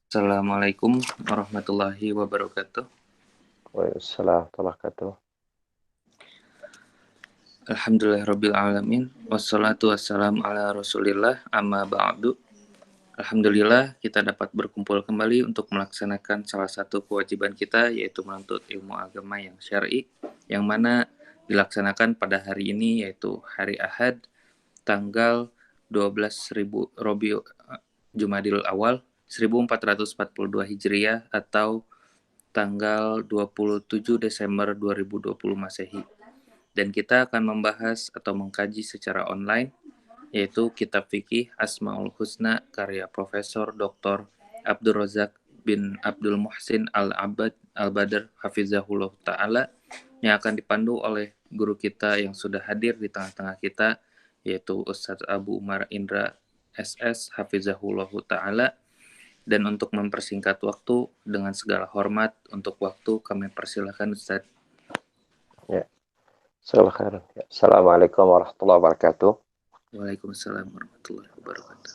Assalamualaikum warahmatullahi wabarakatuh. Waalaikumsalam warahmatullahi wabarakatuh. Alhamdulillahirabbil alamin. Wassalatu wassalamu ala Rasulillah amma ba'du. Alhamdulillah kita dapat berkumpul kembali untuk melaksanakan salah satu kewajiban kita, yaitu menuntut ilmu agama yang syar'i, yang mana dilaksanakan pada hari ini, yaitu hari Ahad tanggal 12 Jumadil Awal 1442 Hijriah atau tanggal 27 Desember 2020 Masehi. Dan kita akan membahas atau mengkaji secara online, yaitu Kitab Fikih Asmaul Husna karya Profesor Dr. Abdul Razak bin Abdul Muhsin Al-Abad Al-Badr Hafizahullah Ta'ala, yang akan dipandu oleh guru kita yang sudah hadir di tengah-tengah kita, yaitu Ustadz Abu Umar Indra SS Hafizahullah Ta'ala. Dan untuk mempersingkat waktu, dengan segala hormat untuk waktu, kami persilakan Ustadz. Ya. Assalamualaikum warahmatullahi wabarakatuh. Waalaikumsalam warahmatullahi wabarakatuh.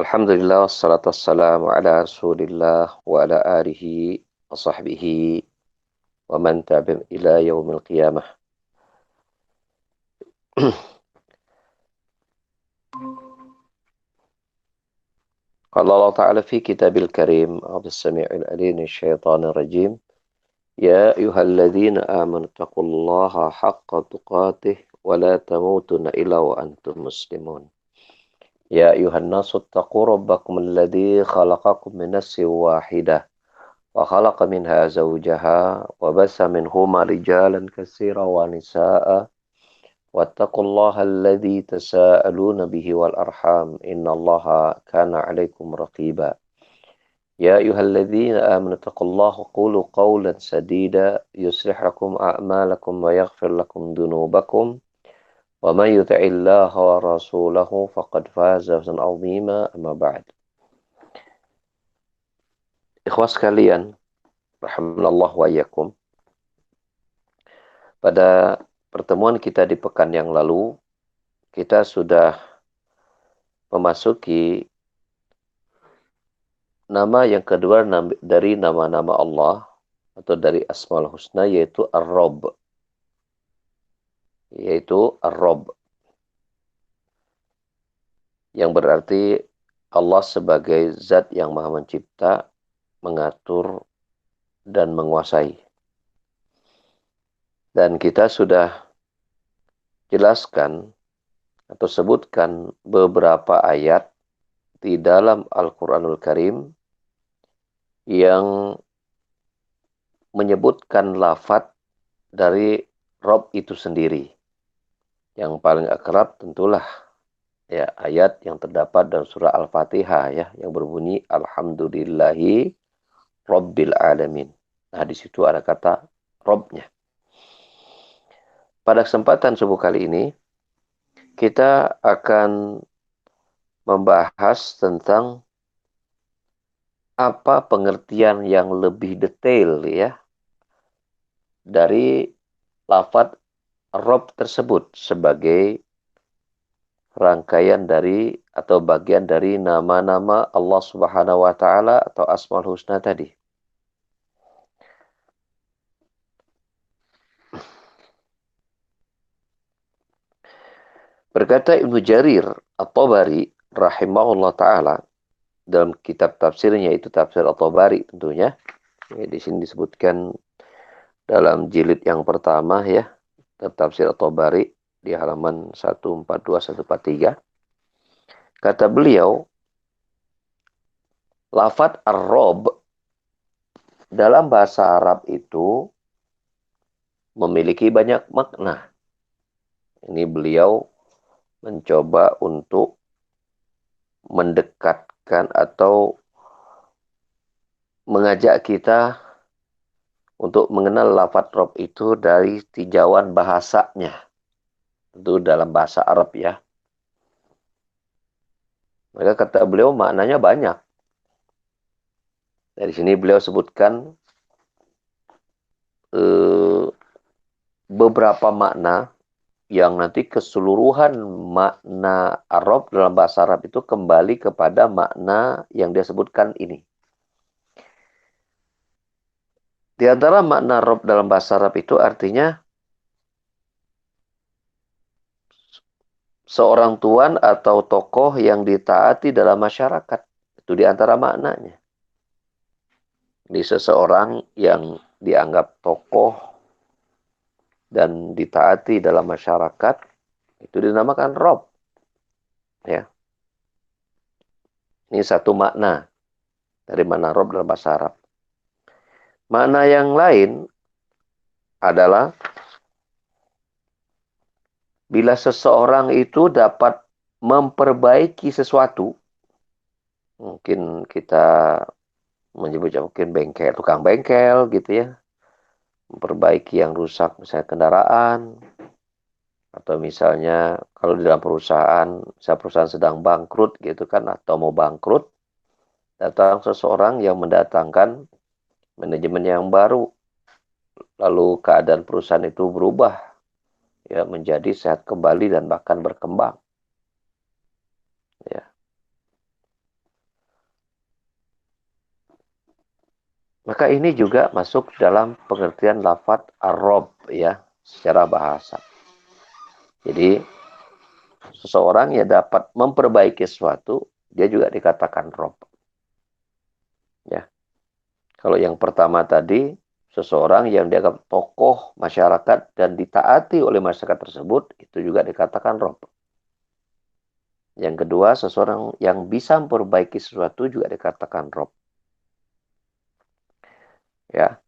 Alhamdulillah wassalatu wassalamu ala Rasulillah wa ala alihi wa sahbihi wa man tabi'ahum ila yaumil qiyamah. Qala Allah Ta'ala fi kitabil karim a'udzu samii'il 'aliim minasyaitonir rajim. Ya ayyuhalladzina amanu taqullaha haqqa tuqatih wa la tamutunna illa wa antum muslimun. يا أيها الناس اتقوا ربكم الذي خلقكم من نفس واحدة وخلق منها زوجها وبث منهما رجالا كثيرا ونساء واتقوا الله الذي تساءلون به والأرحام إن الله كان عليكم رقيبا يا أيها الذين آمنوا اتقوا الله وقولوا قولا سديدا يصلح لكم أعمالكم ويغفر لكم ذنوبكم ومن يطع الله ورسوله فقد فاز فوزا عظيما أما بعد. Ikhwas sekalian, rahimanallah wa iyyakum. Pada pertemuan kita di pekan yang lalu, kita sudah memasuki nama yang kedua dari nama-nama Allah atau dari Asmaul Husna, yaitu Ar-Rabb. Yang berarti Allah sebagai zat yang maha mencipta, mengatur, dan menguasai. Dan kita sudah jelaskan atau sebutkan beberapa ayat di dalam Al-Quranul Karim yang menyebutkan lafadz dari Rabb itu sendiri. Yang paling akrab tentulah ya ayat yang terdapat dalam surah Al-Fatihah ya, yang berbunyi Alhamdulillahi Rabbil Alamin. Nah, di situ ada kata Rabbnya. Pada kesempatan subuh kali ini, kita akan membahas tentang apa pengertian yang lebih detail ya dari lafadz Rabb tersebut sebagai rangkaian dari atau bagian dari nama-nama Allah Subhanahu wa taala atau Asmaul Husna tadi. Berkata Ibnu Jarir At-Tabari rahimahullah taala dalam kitab tafsirnya, itu tafsir At-Tabari tentunya. Ya, di sini disebutkan dalam jilid yang pertama ya, tafsir At-Tabari di halaman 142-143. Kata beliau, lafadz Ar-Rabb dalam bahasa Arab itu memiliki banyak makna. Ini beliau mencoba untuk mendekatkan atau mengajak kita untuk mengenal lafadz Rabb itu dari tinjauan bahasanya. Itu dalam bahasa Arab ya. Maka kata beliau maknanya banyak. Dari sini beliau sebutkan beberapa makna yang nanti keseluruhan makna Arab dalam bahasa Arab itu kembali kepada makna yang dia sebutkan ini. Di antara makna Rob dalam bahasa Arab itu artinya seorang tuan atau tokoh yang ditaati dalam masyarakat. Itu di antara maknanya. Ini seseorang yang dianggap tokoh dan ditaati dalam masyarakat, itu dinamakan Rob. Ya. Ini satu makna dari makna Rob dalam bahasa Arab. Makna yang lain adalah bila seseorang itu dapat memperbaiki sesuatu, mungkin kita menyebutnya mungkin bengkel, tukang bengkel gitu ya, memperbaiki yang rusak misalnya kendaraan, atau misalnya kalau di dalam perusahaan, misalnya perusahaan sedang bangkrut gitu kan, atau mau bangkrut, datang seseorang yang mendatangkan manajemen yang baru, lalu keadaan perusahaan itu berubah ya menjadi sehat kembali dan bahkan berkembang. Ya. Maka ini juga masuk dalam pengertian lafadz ar-rob ya secara bahasa. Jadi seseorang yang dapat memperbaiki sesuatu, dia juga dikatakan rob. Ya. Kalau yang pertama tadi, seseorang yang dianggap tokoh masyarakat dan ditaati oleh masyarakat tersebut, itu juga dikatakan rob. Yang kedua, seseorang yang bisa memperbaiki sesuatu juga dikatakan rob. Ya.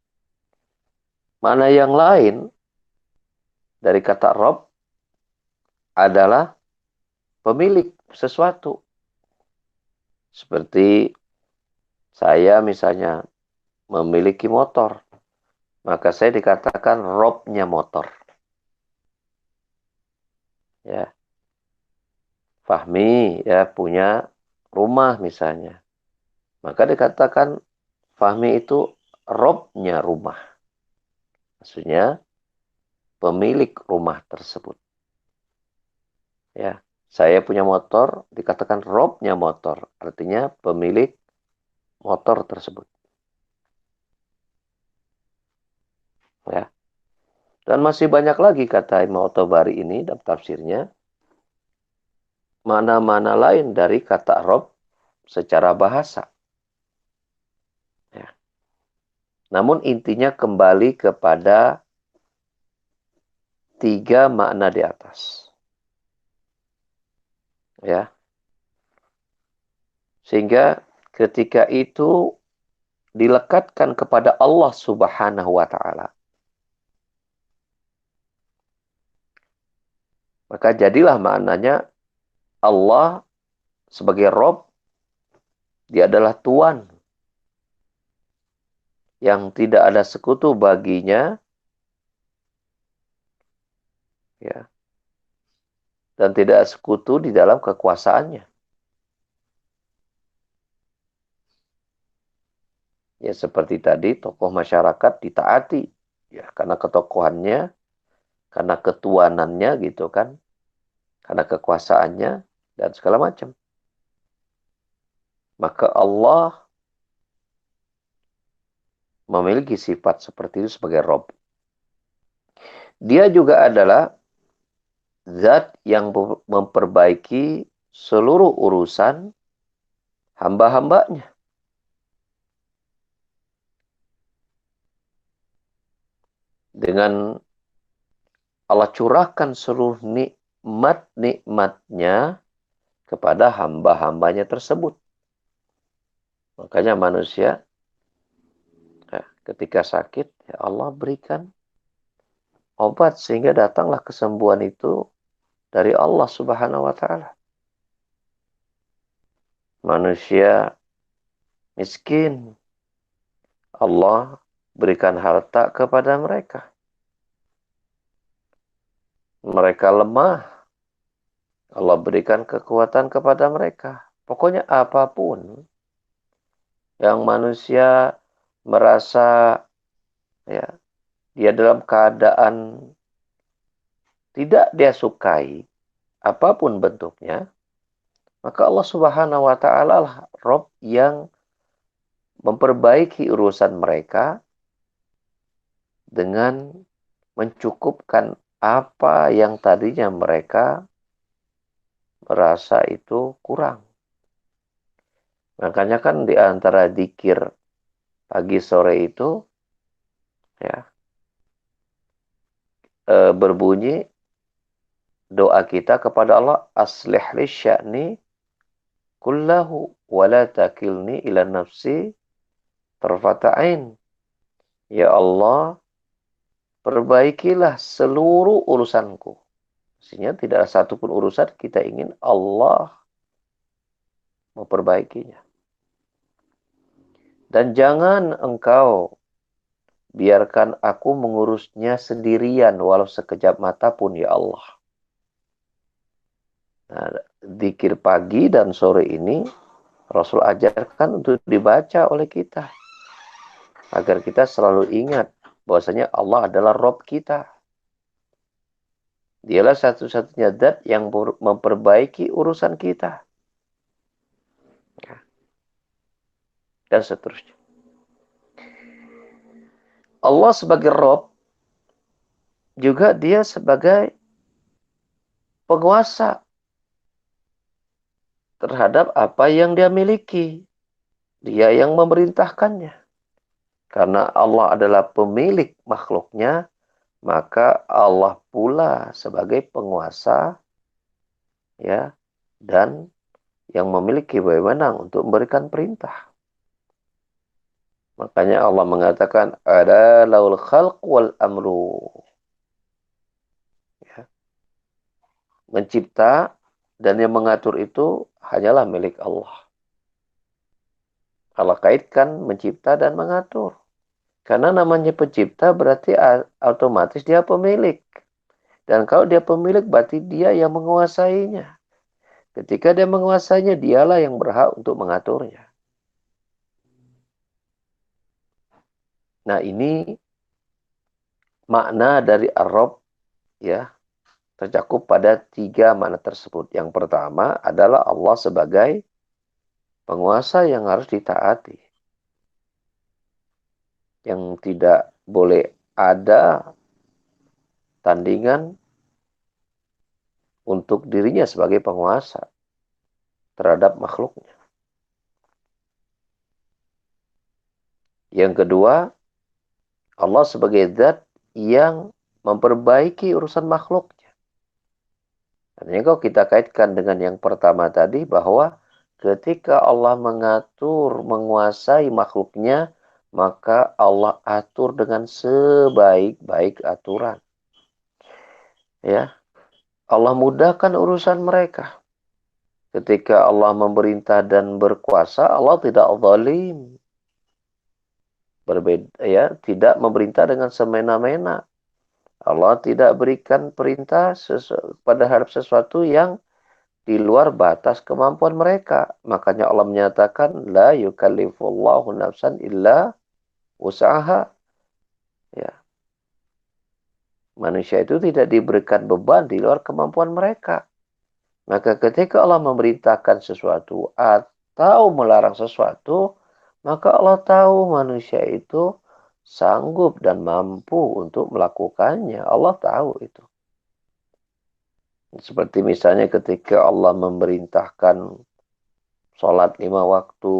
Mana yang lain dari kata rob adalah pemilik sesuatu. Seperti saya misalnya memiliki motor, maka saya dikatakan robnya motor. Ya. Fahmi ya punya rumah misalnya, maka dikatakan Fahmi itu robnya rumah. Maksudnya pemilik rumah tersebut. Ya, saya punya motor, dikatakan robnya motor, artinya pemilik motor tersebut. Ya, dan masih banyak lagi kata Imam At-Tabari ini dalam tafsirnya, mana-mana lain dari kata rob secara bahasa. Ya. Namun intinya kembali kepada tiga makna di atas. Ya, sehingga ketika itu dilekatkan kepada Allah Subhanahu wa taala, maka jadilah maknanya Allah sebagai Rob, dia adalah Tuhan yang tidak ada sekutu baginya, ya, dan tidak ada sekutu di dalam kekuasaannya. Ya seperti tadi tokoh masyarakat ditaati, ya karena ketokohannya, karena ketuanannya gitu kan, karena kekuasaannya dan segala macam. Maka Allah memiliki sifat seperti itu sebagai Rob. Dia juga adalah zat yang memperbaiki seluruh urusan hamba-hambanya. Dengan Allah curahkan seluruh nikmat-nikmatnya kepada hamba-hambanya tersebut. Makanya manusia ya, ketika sakit, ya Allah berikan obat sehingga datanglah kesembuhan itu dari Allah Subhanahu wa taala. Manusia miskin, Allah berikan harta kepada mereka. Mereka lemah, Allah berikan kekuatan kepada mereka. Pokoknya apapun yang manusia merasa ya dia dalam keadaan tidak dia sukai, apapun bentuknya, maka Allah Subhanahu wa taala lah Rob yang memperbaiki urusan mereka dengan mencukupkan apa yang tadinya mereka merasa itu kurang. Makanya kan di antara zikir pagi sore itu ya berbunyi doa kita kepada Allah, aslih li sya'ni kullahu wa la takilni ila nafsi tarfata ain. Ya Allah, perbaikilah seluruh urusanku. Maksudnya tidak ada satupun urusan kita ingin Allah memperbaikinya. Dan jangan engkau biarkan aku mengurusnya sendirian walau sekejap mata pun ya Allah. Nah, zikir pagi dan sore ini Rasul ajarkan untuk dibaca oleh kita. Agar kita selalu ingat bahwasanya Allah adalah Rabb kita. Dialah satu-satunya zat yang memperbaiki urusan kita. Dan seterusnya. Allah sebagai Rabb, juga dia sebagai penguasa terhadap apa yang dia miliki. Dia yang memerintahkannya. Karena Allah adalah pemilik makhluknya, maka Allah pula sebagai penguasa ya dan yang memiliki wewenang untuk memberikan perintah. Makanya Allah mengatakan ada laul khalq wal amru. Ya. Mencipta dan yang mengatur itu hanyalah milik Allah. Allah kaitkan mencipta dan mengatur. Karena namanya pencipta berarti otomatis dia pemilik. Dan kalau dia pemilik berarti dia yang menguasainya. Ketika dia menguasainya, dialah yang berhak untuk mengaturnya. Nah ini makna dari Ar-Rabb ya tercakup pada 3 makna tersebut. Yang pertama adalah Allah sebagai penguasa yang harus ditaati. Yang tidak boleh ada tandingan untuk dirinya sebagai penguasa terhadap makhluknya. Yang kedua, Allah sebagai zat yang memperbaiki urusan makhluknya. Artinya kalau kita kaitkan dengan yang pertama tadi bahwa ketika Allah mengatur, menguasai makhluknya, maka Allah atur dengan sebaik-baik aturan. Ya, Allah mudahkan urusan mereka. Ketika Allah memerintah dan berkuasa, Allah tidak zalim. Berbeda ya, tidak memerintah dengan semena-mena. Allah tidak berikan perintah terhadap sesuatu yang di luar batas kemampuan mereka. Makanya Allah menyatakan la yukallifullahu nafsan illa usaha. Ya. Manusia itu tidak diberikan beban di luar kemampuan mereka. Maka ketika Allah memerintahkan sesuatu atau melarang sesuatu, maka Allah tahu manusia itu sanggup dan mampu untuk melakukannya. Allah tahu itu. Seperti misalnya ketika Allah memerintahkan sholat 5 waktu.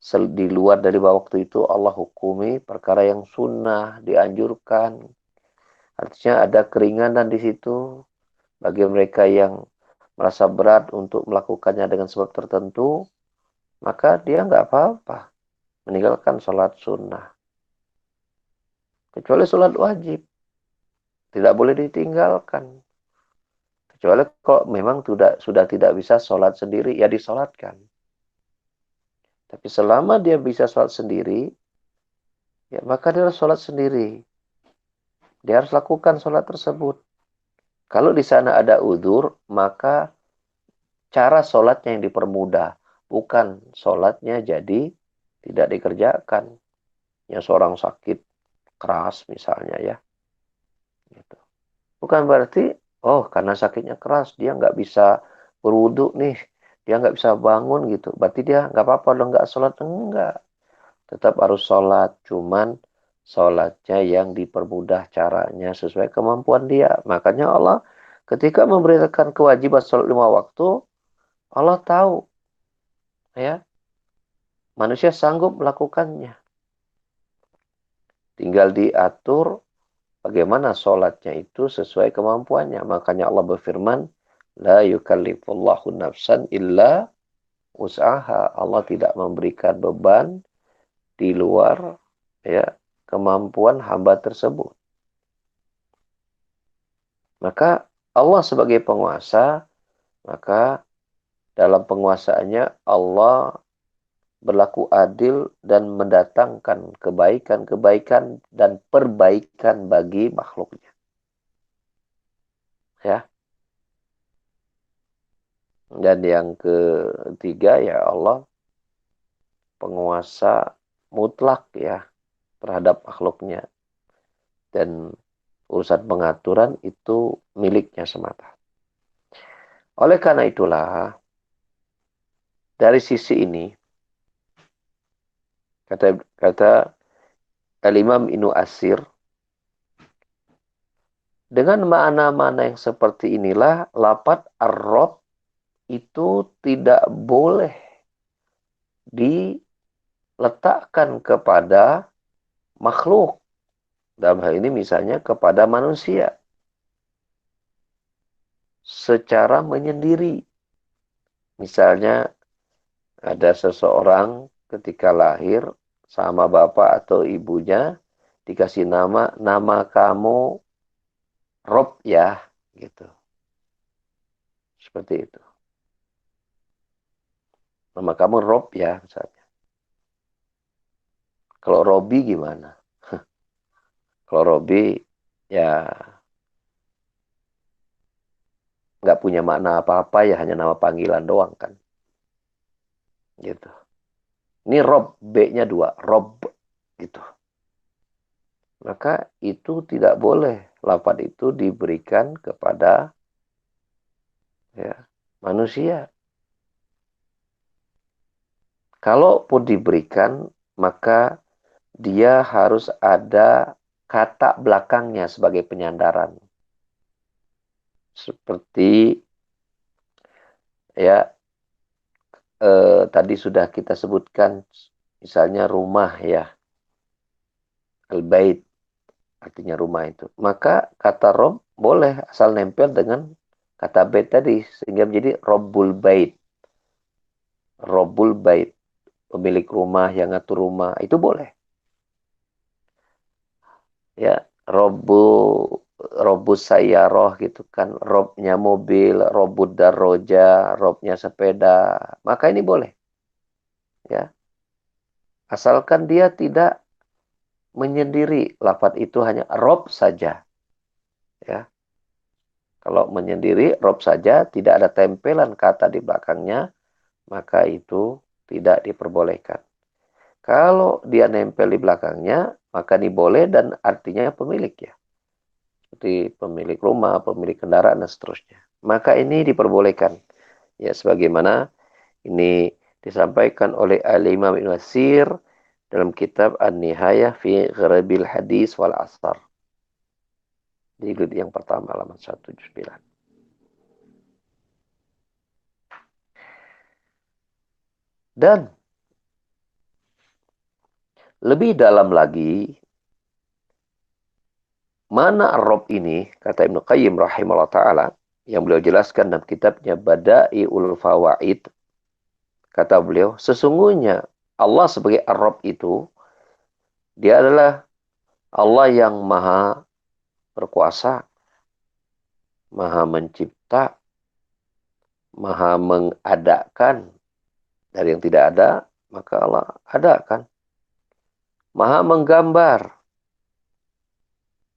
Di luar dari waktu itu Allah hukumi perkara yang sunnah, dianjurkan. Artinya ada keringanan di situ. Bagi mereka yang merasa berat untuk melakukannya dengan sebab tertentu, maka dia nggak apa-apa meninggalkan sholat sunnah. Kecuali sholat wajib. Tidak boleh ditinggalkan. Kecuali kalau memang sudah tidak bisa sholat sendiri, ya disolatkan. Tapi selama dia bisa sholat sendiri, ya maka dia harus sholat sendiri. Dia harus lakukan sholat tersebut. Kalau di sana ada udzur, maka cara sholatnya yang dipermudah. Bukan sholatnya jadi tidak dikerjakan. Yang seorang sakit keras misalnya ya. Gitu. Bukan berarti, oh karena sakitnya keras, dia nggak bisa berwudu nih. Dia nggak bisa bangun gitu. Berarti dia nggak apa-apa dong nggak sholat. Enggak. Tetap harus sholat. Cuman sholatnya yang dipermudah caranya sesuai kemampuan dia. Makanya Allah ketika memberikan kewajiban sholat 5 waktu, Allah tahu ya manusia sanggup melakukannya. Tinggal diatur bagaimana sholatnya itu sesuai kemampuannya. Makanya Allah berfirman, La yukallifullahu nafsan illa usaha. Allah tidak memberikan beban di luar ya kemampuan hamba tersebut. Maka Allah sebagai penguasa, maka dalam penguasaannya Allah berlaku adil dan mendatangkan kebaikan-kebaikan dan perbaikan bagi makhluknya. Ya. Dan yang ketiga ya Allah penguasa mutlak ya terhadap makhluknya. Dan urusan pengaturan itu miliknya semata. Oleh karena itulah dari sisi ini kata Al-Imam Ibnu Asir, dengan makna-makna yang seperti inilah lafaz ar-Rabb itu tidak boleh diletakkan kepada makhluk. Dalam hal ini misalnya kepada manusia. Secara menyendiri. Misalnya ada seseorang ketika lahir sama bapak atau ibunya dikasih nama kamu Rob ya, gitu. Seperti itu. Nama kamu Rob ya, misalnya. Kalau Robi gimana? Kalau Robi ya nggak punya makna apa-apa ya hanya nama panggilan doang kan. Gitu. Ini Rob, B-nya 2, Rob gitu. Maka itu tidak boleh lafaz itu diberikan kepada ya, manusia. Kalaupun diberikan, maka dia harus ada kata belakangnya sebagai penyandaran. Seperti ya tadi sudah kita sebutkan, misalnya rumah ya, al-bait artinya rumah itu. Maka kata Rob boleh asal nempel dengan kata bait tadi sehingga menjadi Robbul Bait. Robbul Bait, pemilik rumah yang ngatur rumah, itu boleh. Ya, Robbu Robus Sayyarah gitu kan, Robnya mobil, Robud Darroja, Robnya sepeda. Maka ini boleh. Ya, asalkan dia tidak menyendiri, lafaz itu hanya Rob saja. Ya, kalau menyendiri Rob saja, tidak ada tempelan kata di belakangnya, maka itu tidak diperbolehkan. Kalau dia nempel di belakangnya, maka ini boleh dan artinya pemilik ya. Seperti pemilik rumah, pemilik kendaraan, dan seterusnya. Maka ini diperbolehkan. Ya, sebagaimana ini disampaikan oleh Al-Imam Ibn Nasir dalam kitab An-Nihayah fi Gharabil Hadis wal Asar. Di jilid yang pertama, halaman 179. Dan lebih dalam lagi, mana Rob ini, kata Ibnu Qayyim rahimahullah ta'ala, yang beliau jelaskan dalam kitabnya Bada'iul Fawaid, kata beliau, sesungguhnya Allah sebagai Ar-Rabb itu, dia adalah Allah yang maha berkuasa, maha mencipta, maha mengadakan. Dari yang tidak ada, maka Allah adakan. Maha menggambar.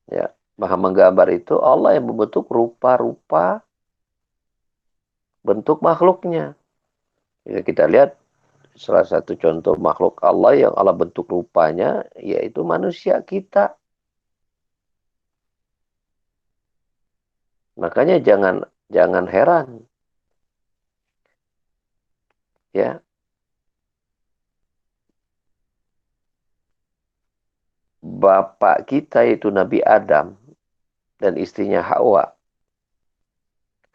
Ya, maha menggambar itu Allah yang membentuk rupa-rupa bentuk makhluknya. Ya, kita lihat salah satu contoh makhluk Allah yang Allah bentuk rupanya, yaitu manusia kita. Makanya jangan heran. Ya, bapak kita itu Nabi Adam dan istrinya Hawa.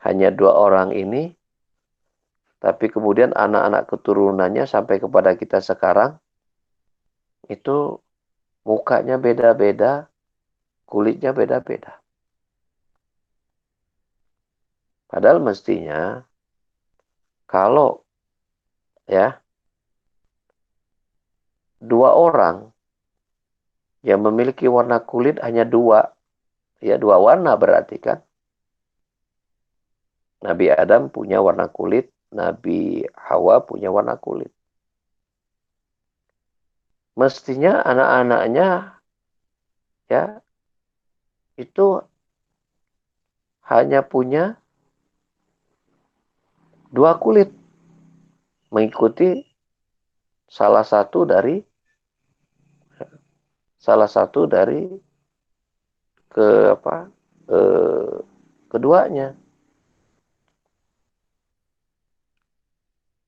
Hanya 2 orang ini, tapi kemudian anak-anak keturunannya sampai kepada kita sekarang, itu mukanya beda-beda, kulitnya beda-beda. Padahal mestinya, kalau ya 2 orang yang memiliki warna kulit hanya 2, ya 2 warna berarti kan. Nabi Adam punya warna kulit, Nabi Hawa punya warna kulit. Mestinya anak-anaknya ya itu hanya punya 2 kulit, mengikuti salah satu dari ke apa eh, keduanya,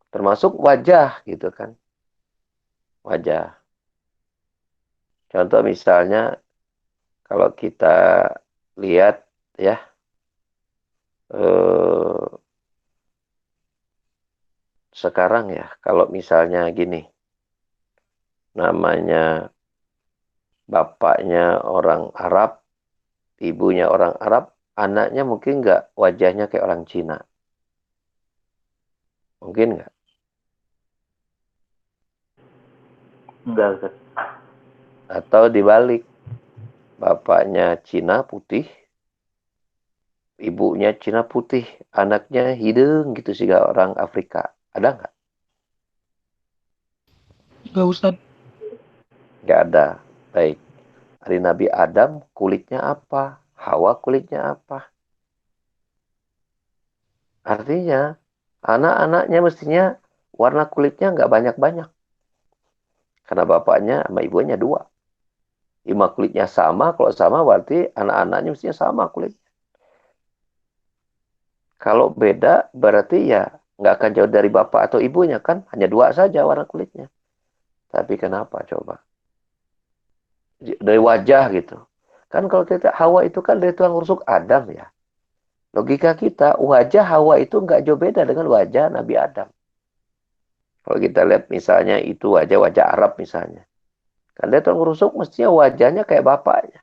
termasuk wajah gitu kan. Wajah. Contoh misalnya kalau kita lihat ya eh, sekarang ya, kalau misalnya gini, namanya bapaknya orang Arab, ibunya orang Arab, anaknya mungkin nggak wajahnya kayak orang Cina. Mungkin nggak? Enggak, Ustaz. Atau dibalik, bapaknya Cina putih, ibunya Cina putih, anaknya hidung gitu sih orang Afrika. Ada nggak? Enggak, Ustaz. Nggak ada. Baik. Dari Nabi Adam kulitnya apa? Hawa kulitnya apa? Artinya anak-anaknya mestinya warna kulitnya nggak banyak-banyak. Karena bapaknya sama ibunya 2. Lima kulitnya sama, kalau sama berarti anak-anaknya mestinya sama kulitnya. Kalau beda berarti ya nggak akan jauh dari bapak atau ibunya kan. Hanya 2 saja warna kulitnya. Tapi kenapa coba? Dari wajah gitu. Kan kalau kita Hawa itu kan dari tulang rusuk Adam ya. Logika kita, wajah Hawa itu nggak jauh beda dengan wajah Nabi Adam. Kalau kita lihat misalnya itu wajah-wajah Arab misalnya. Kan dia tulang rusuk mestinya wajahnya kayak bapaknya.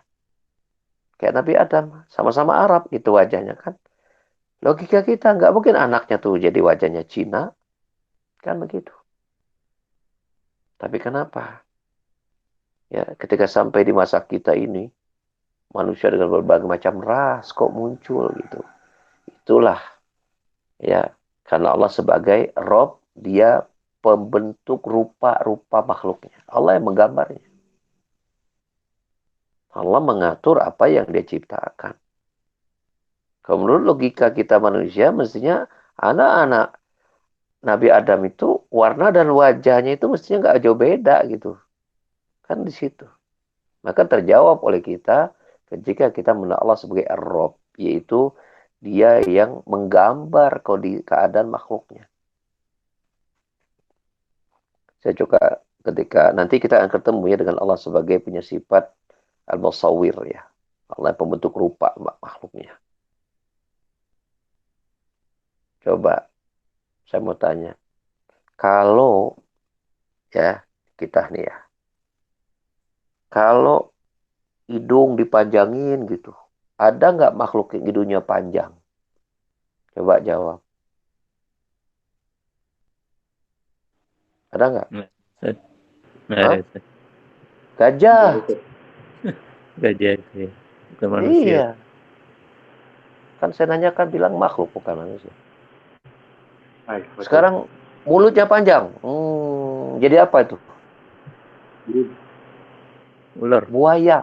Kayak Nabi Adam. Sama-sama Arab gitu wajahnya kan. Logika kita nggak mungkin anaknya tuh jadi wajahnya Cina. Kan begitu. Tapi kenapa? Ya, ketika sampai di masa kita ini, manusia dengan berbagai macam ras kok muncul gitu. Itulah ya, karena Allah sebagai Rob, dia pembentuk rupa-rupa makhluknya. Allah yang menggambarnya. Allah mengatur apa yang dia ciptakan. Kalau menurut logika kita manusia, mestinya anak-anak Nabi Adam itu warna dan wajahnya itu mestinya nggak jauh beda gitu. Kan di situ. Maka terjawab oleh kita ketika kita mengenal Allah sebagai Ar-Rabb, yaitu dia yang menggambar keadaan makhluknya. Saya juga ketika nanti kita akan ketemu ya dengan Allah sebagai punya sifat Al-Musawwir ya. Allah yang pembentuk rupa makhluknya. Coba saya mau tanya, kalau ya kita nih ya, kalau hidung dipanjangin gitu, ada nggak makhluk yang hidungnya panjang? Coba jawab. Ada nggak? Nggak ada. Gajah. Gajah itu ya. Bukan manusia. Iya. Kan saya nanyakan bilang makhluk bukan manusia. Baik, Sekarang mulutnya panjang. Jadi apa itu? Ular. Buaya.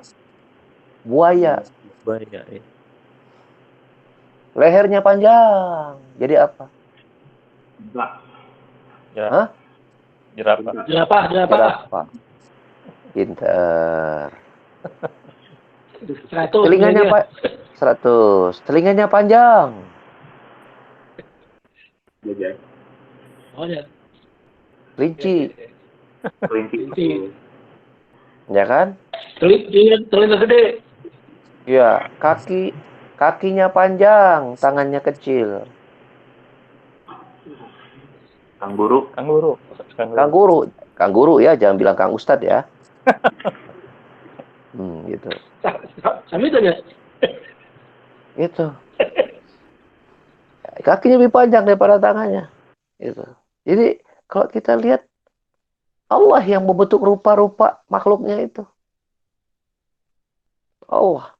Buaya. Buaya ya. Lehernya panjang. Jadi apa? Hah? Jerapah. Jerapah. Pinter. 100. Telinganya 100. Telinganya panjang. Oh ya. Kelinci. Kelinci. Ya kan? Telinga gede. Ya, kakinya panjang, tangannya kecil. Kanguru. Kanguru ya, jangan bilang Kang Ustadz ya. Gitu. Kami tanya. Gitu. Kakinya lebih panjang daripada tangannya. Gitu. Jadi kalau kita lihat Allah yang membentuk rupa-rupa makhluknya itu. Allah.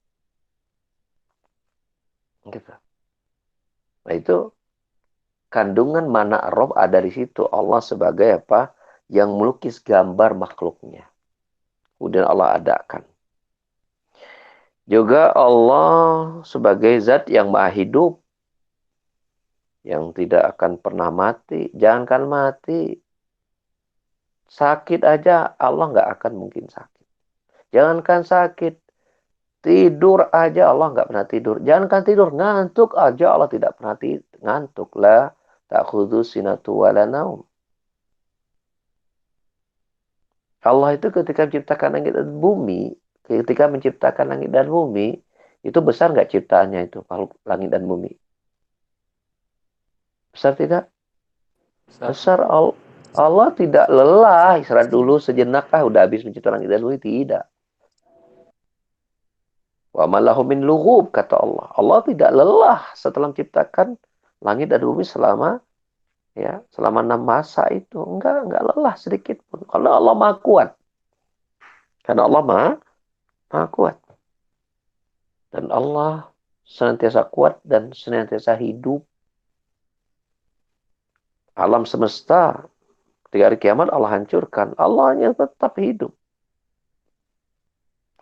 Gitu. Nah itu kandungan mana roh ada di situ. Allah sebagai apa? Yang melukis gambar makhluknya. Kemudian Allah adakan. Juga Allah sebagai zat yang maha hidup. Yang tidak akan pernah mati. Jangankan mati. Sakit aja Allah nggak akan mungkin sakit. Jangankan sakit. Tidur aja Allah nggak pernah tidur. Jangankan tidur. Ngantuk aja Allah tidak pernah ngantuk. La ta'khudhu sinatu wala naum. Allah itu ketika menciptakan langit dan bumi, ketika menciptakan langit dan bumi, itu besar nggak ciptaannya itu, makhluk langit dan bumi? Besar tidak? Besar. Allah tidak lelah, istirahat dulu sejenak, udah habis menciptakan langit dan bumi, tidak. Wa malahu min lughub, kata Allah. Allah tidak lelah setelah menciptakan langit dan bumi selama 6 masa itu. Enggak lelah sedikit pun. Karena Allah Maha Kuat. Karena Allah Maha Kuat. Dan Allah senantiasa kuat dan senantiasa hidup. Alam semesta, ketika hari kiamat Allah hancurkan. Allah hanya tetap hidup.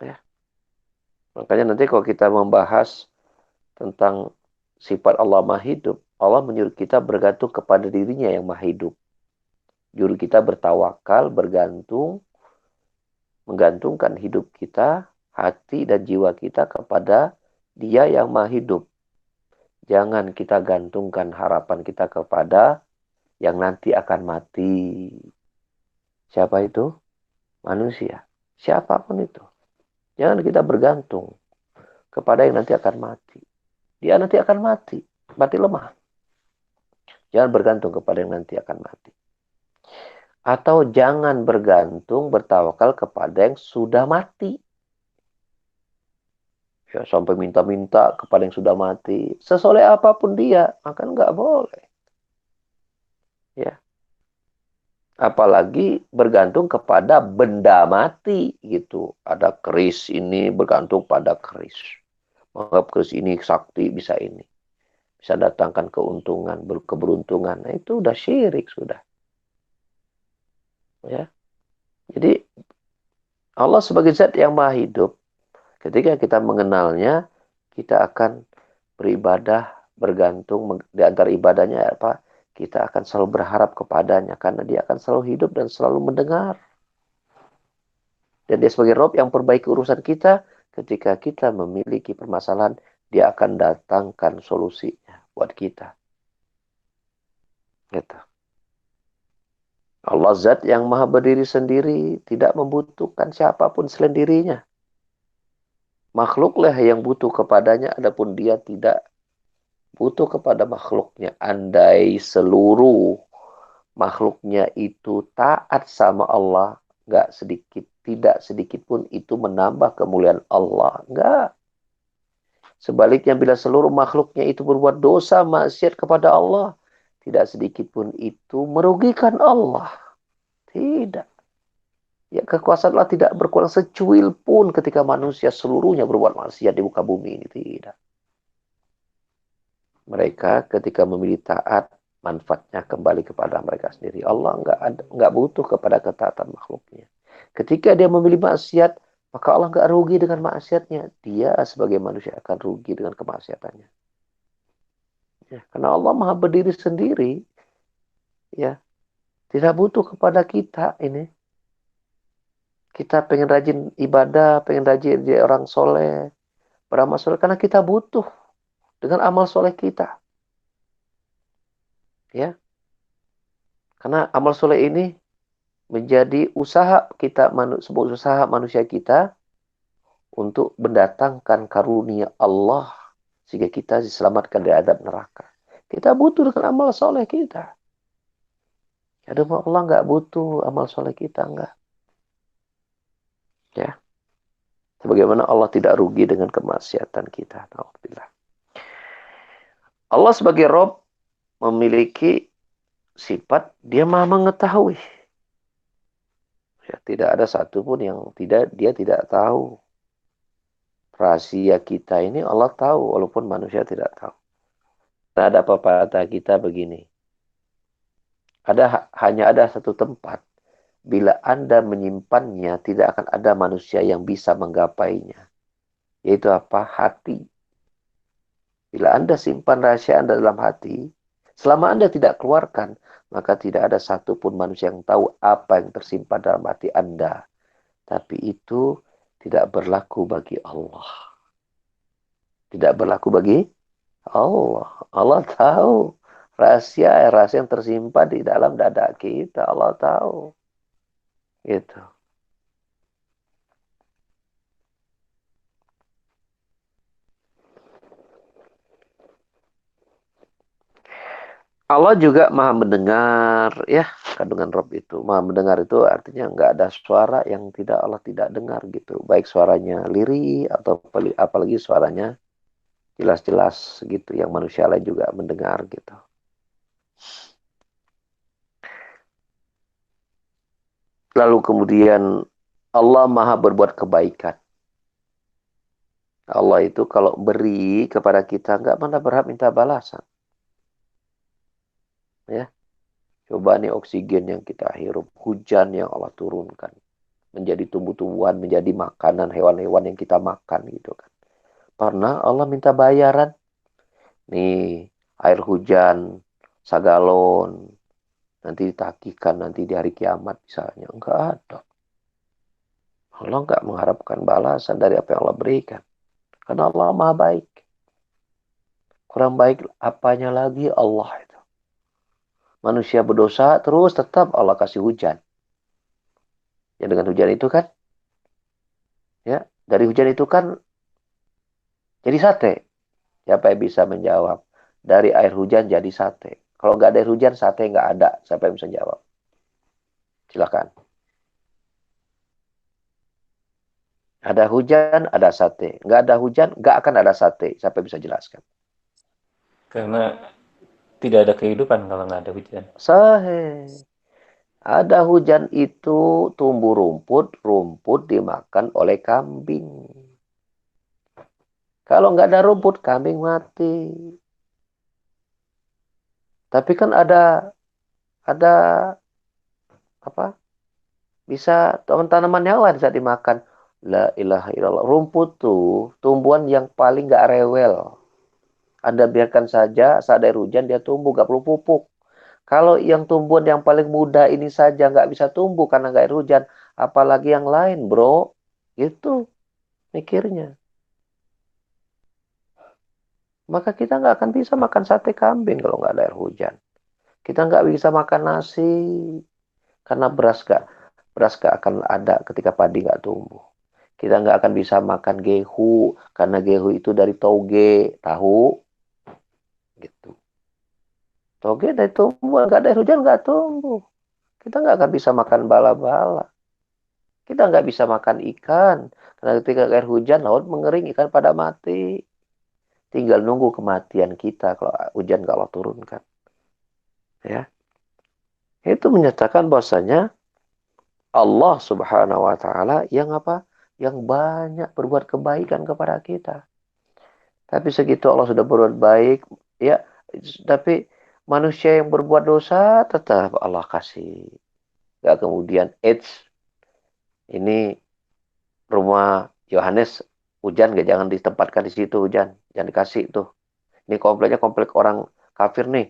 Ya. Makanya nanti kalau kita membahas tentang sifat Allah Maha Hidup, Allah menyuruh kita bergantung kepada dirinya yang Maha Hidup. Juru kita bertawakal, menggantungkan hidup kita, hati dan jiwa kita kepada Dia yang Maha Hidup. Jangan kita gantungkan harapan kita kepada yang nanti akan mati. Siapa itu? Manusia. Siapapun itu. Jangan kita bergantung kepada yang nanti akan mati. Dia nanti akan mati. Mati lemah. Jangan bergantung kepada yang nanti akan mati. Atau jangan bergantung, bertawakal kepada yang sudah mati. Ya, sampai minta-minta kepada yang sudah mati. Sesoleh apapun dia, maka nggak boleh. Ya. Apalagi bergantung kepada benda mati gitu. Ada keris ini bergantung pada keris. Menganggap keris ini sakti bisa ini. Bisa datangkan keuntungan, keberuntungan. Nah, itu udah syirik sudah. Ya. Jadi Allah sebagai zat yang maha hidup, ketika kita mengenalnya, kita akan beribadah bergantung di antara ibadahnya apa? Kita akan selalu berharap kepadanya karena dia akan selalu hidup dan selalu mendengar. Dan dia sebagai Rob yang perbaiki urusan kita, ketika kita memiliki permasalahan, dia akan datangkan solusinya buat kita. Gitu. Allah zat yang maha berdiri sendiri, tidak membutuhkan siapapun selain dirinya. Makhluklah yang butuh kepadanya, adapun dia tidak butuh kepada makhluknya. Andai seluruh makhluknya itu taat sama Allah, tidak sedikit pun itu menambah kemuliaan Allah. Enggak. Sebaliknya bila seluruh makhluknya itu berbuat dosa, maksiat kepada Allah, tidak sedikit pun itu merugikan Allah. Tidak. Ya, kekuasaan Allah tidak berkurang secuil pun ketika manusia seluruhnya berbuat maksiat di muka bumi ini. Tidak. Mereka ketika memilih taat, manfaatnya kembali kepada mereka sendiri. Allah nggak butuh kepada ketaatan makhluknya. Ketika dia memilih maksiat, maka Allah nggak rugi dengan maksiatnya. Dia sebagai manusia akan rugi dengan kemaksiatannya. Ya, karena Allah maha berdiri sendiri. Ya, tidak butuh kepada kita ini. Kita pengen rajin ibadah, pengen rajin jadi orang soleh, beramal soleh, karena kita butuh dengan amal soleh kita. Ya, karena amal soleh ini menjadi usaha kita, sebuah usaha manusia kita untuk mendatangkan karunia Allah sehingga kita diselamatkan dari adab neraka. Kita butuh dengan amal soleh kita. Ada Allah nggak butuh amal soleh kita, enggak. Ya. Sebagaimana Allah tidak rugi dengan kemaksiatan kita. Alhamdulillah. Allah sebagai Rob memiliki sifat dia maha mengetahui. Ya, tidak ada satupun yang dia tidak tahu. Rahasia kita ini Allah tahu, walaupun manusia tidak tahu. Nah, ada pepatah kita begini. Hanya ada satu tempat. Bila Anda menyimpannya, tidak akan ada manusia yang bisa menggapainya. Yaitu apa? Hati. Bila Anda simpan rahasia Anda dalam hati, selama Anda tidak keluarkan, maka tidak ada satupun manusia yang tahu apa yang tersimpan dalam hati Anda. Tapi itu tidak berlaku bagi Allah. Tidak berlaku bagi Allah. Allah tahu rahasia yang tersimpan di dalam dada kita. Allah tahu. Gitu. Allah juga maha mendengar, ya, kandungan Rob itu. Maha mendengar itu artinya nggak ada suara yang Allah tidak dengar gitu. Baik suaranya lirih atau apalagi suaranya jelas-jelas gitu, yang manusia lain juga mendengar gitu. Lalu kemudian Allah maha berbuat kebaikan. Allah itu kalau beri kepada kita nggak pernah berhak minta balasan. Ya, coba nih oksigen yang kita hirup, hujan yang Allah turunkan, menjadi tumbuh-tumbuhan, menjadi makanan hewan-hewan yang kita makan gitu kan. Pernah Allah minta bayaran? Nih, air hujan segalon, nanti ditagikan nanti di hari kiamat misalnya. Enggak ada. Allah enggak mengharapkan balasan dari apa yang Allah berikan. Karena Allah maha baik. Kurang baik apanya lagi Allah itu. Manusia berdosa terus tetap Allah kasih hujan. Ya dengan hujan itu kan, ya dari hujan itu kan jadi sate. Siapa yang bisa menjawab? Dari air hujan jadi sate. Kalau nggak ada air hujan, sate nggak ada. Siapa yang bisa jawab? Silakan. Ada hujan, ada sate. Nggak ada hujan, nggak akan ada sate. Siapa yang bisa jelaskan? Karena tidak ada kehidupan kalau nggak ada hujan. Sahih. Ada hujan itu tumbuh rumput, rumput dimakan oleh kambing. Kalau nggak ada rumput, kambing mati. Tapi kan ada apa? Bisa tanaman yang lain bisa dimakan. La ilaha illallah. Rumput tuh tumbuhan yang paling nggak rewel. Anda biarkan saja saat air hujan dia tumbuh, nggak perlu pupuk. Kalau yang tumbuhan yang paling mudah ini saja nggak bisa tumbuh karena nggak air hujan, apalagi yang lain, bro. Gitu mikirnya. Maka kita nggak akan bisa makan sate kambing kalau nggak ada air hujan. Kita nggak bisa makan nasi karena beras nggak akan ada ketika padi nggak tumbuh. Kita nggak akan bisa makan gehu karena gehu itu dari toge, tahu, gitu. Toge dari tumbuhan, nggak ada air hujan nggak tumbuh. Kita nggak akan bisa makan bala-bala. Kita nggak bisa makan ikan karena ketika air hujan laut mengering, ikan pada mati. Tinggal nunggu kematian kita kalau hujan nggak Allah turunkan. Ya, itu menyatakan bahwasanya Allah Subhanahu Wa Taala yang apa? Yang banyak berbuat kebaikan kepada kita. Tapi segitu Allah sudah berbuat baik, ya. Tapi manusia yang berbuat dosa tetap Allah kasih. Gak kemudian ini rumah Yohanes hujan gak, jangan ditempatkan di situ hujan, jangan dikasih tuh. Ini kompleknya komplek orang kafir nih.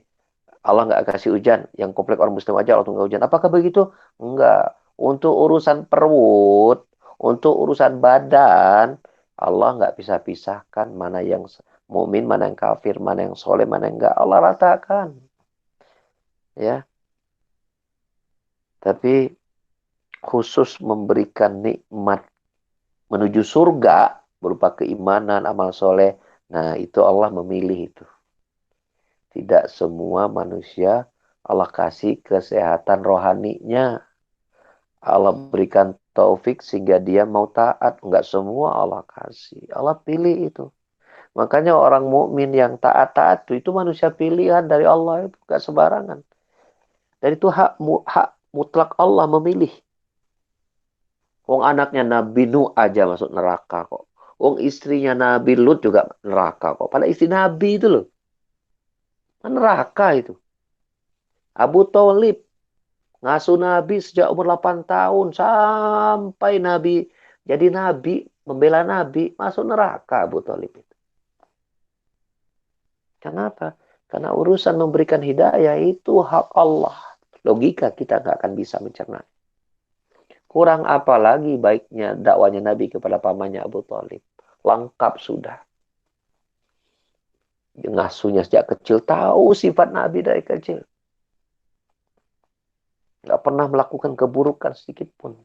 Allah nggak kasih hujan. Yang komplek orang Muslim aja Allah nggak hujan. Apakah begitu? Enggak. Untuk urusan perut, untuk urusan badan, Allah nggak bisa pisahkan mana yang mukmin, mana yang kafir, mana yang soleh, mana yang enggak. Allah ratakan. Ya. Tapi khusus memberikan nikmat menuju surga berupa keimanan, amal soleh. Nah, itu Allah memilih itu. Tidak semua manusia Allah kasih kesehatan rohaninya. Allah berikan taufik sehingga dia mau taat. Enggak semua Allah kasih. Allah pilih itu. Makanya orang mukmin yang taat-taat itu manusia pilihan dari Allah, itu enggak sembarangan. Dan itu hak mutlak Allah memilih. Wong anaknya Nabi Nuh aja masuk neraka kok. Wong istrinya Nabi Lut juga neraka kok. Padahal istri Nabi itu loh. Neraka itu. Abu Thalib ngasuh Nabi sejak umur 8 tahun sampai Nabi jadi Nabi, membela Nabi, masuk neraka Abu Thalib itu. Kenapa? Karena urusan memberikan hidayah itu hak Allah. Logika kita nggak akan bisa mencerna. Kurang apa lagi baiknya dakwanya Nabi kepada pamannya Abu Thalib. Lengkap sudah. Ngasuhnya sejak kecil, tahu sifat Nabi dari kecil. Nggak pernah melakukan keburukan sedikit pun.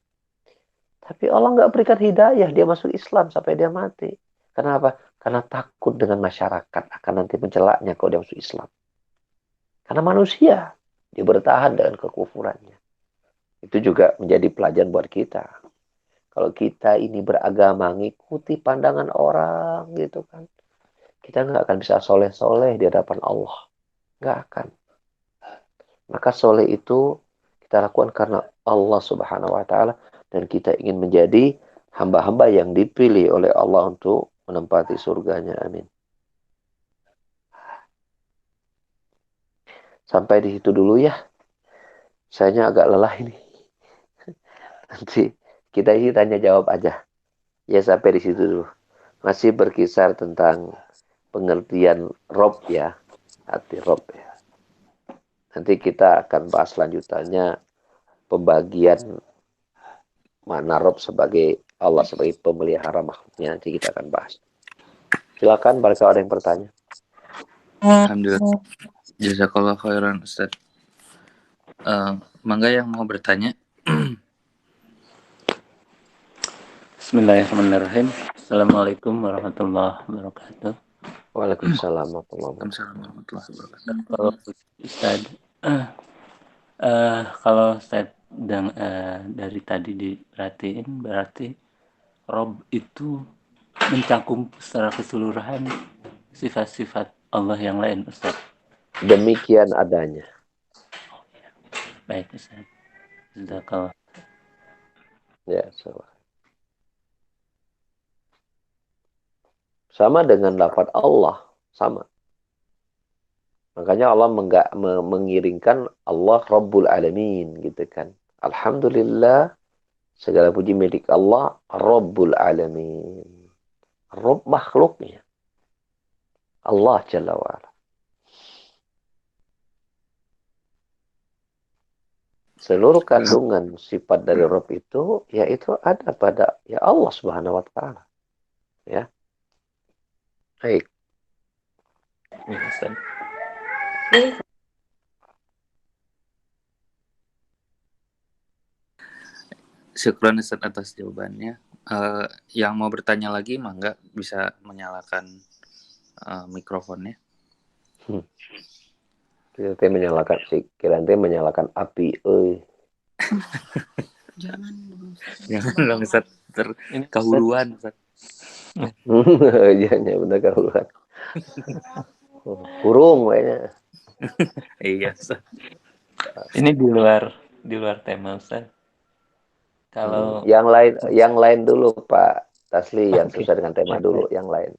Tapi Allah nggak berikan hidayah, dia masuk Islam sampai dia mati. Kenapa? Karena takut dengan masyarakat akan nanti mencelaknya kalau dia masuk Islam. Karena manusia, dia bertahan dengan kekufurannya. Itu juga menjadi pelajaran buat kita. Kalau kita ini beragama, ngikuti pandangan orang gitu kan. Kita nggak akan bisa soleh-soleh di hadapan Allah. Nggak akan. Maka soleh itu kita lakukan karena Allah Subhanahu wa Ta'ala, dan kita ingin menjadi hamba-hamba yang dipilih oleh Allah untuk menempati surganya. Amin. Sampai di situ dulu ya. Saya agak lelah ini. Nanti kita ini tanya jawab aja. Ya sampai di situ dulu. Masih berkisar tentang pengertian Rob ya. Arti Rob ya. Nanti kita akan bahas lanjutannya pembagian makna Rob sebagai Allah sebagai pemelihara makhluknya. Nanti kita akan bahas. Silakan barangkali ada yang bertanya. Alhamdulillah. Jazakallah khairan Ustaz. Mangga yang mau bertanya. Bismillahirrahmanirrahim. Assalamualaikum warahmatullahi wabarakatuh. Waalaikumsalam warahmatullahi wabarakatuh. Assalamualaikum warahmatullahi wabarakatuh. Kalau Ustaz, kalau Ustaz dari tadi diperhatiin, berarti Rob itu mencakup secara keseluruhan sifat-sifat Allah yang lain, Ustaz. Demikian adanya. Baik, Ustaz. Jazakallah. Ya, sama dengan lafaz Allah, sama. Makanya Allah mengiringkan Allah Rabbul Alamin gitu kan. Alhamdulillah, segala puji milik Allah Rabbul Alamin. Rabb makhluknya. Allah Jalla wa'ala. Seluruh kandungan sifat dari Rabb itu, yaitu ada pada ya Allah Subhanahu wa Ta'ala. Ya. Baik. Ya, Ustaz. Syukron Ustaz atas jawabannya. Yang mau bertanya lagi, mangga bisa menyalakan mikrofonnya. Kita menyalakan api. Jangan dong Ustaz, terkahuluan Ustaz. Iya, benar kahuluan. Kurung kayaknya. Iya Ustaz. Ini di luar tema, Ustaz. Kalau yang lain dulu Pak Tasli, yang sesuai dengan tema dulu, yang lain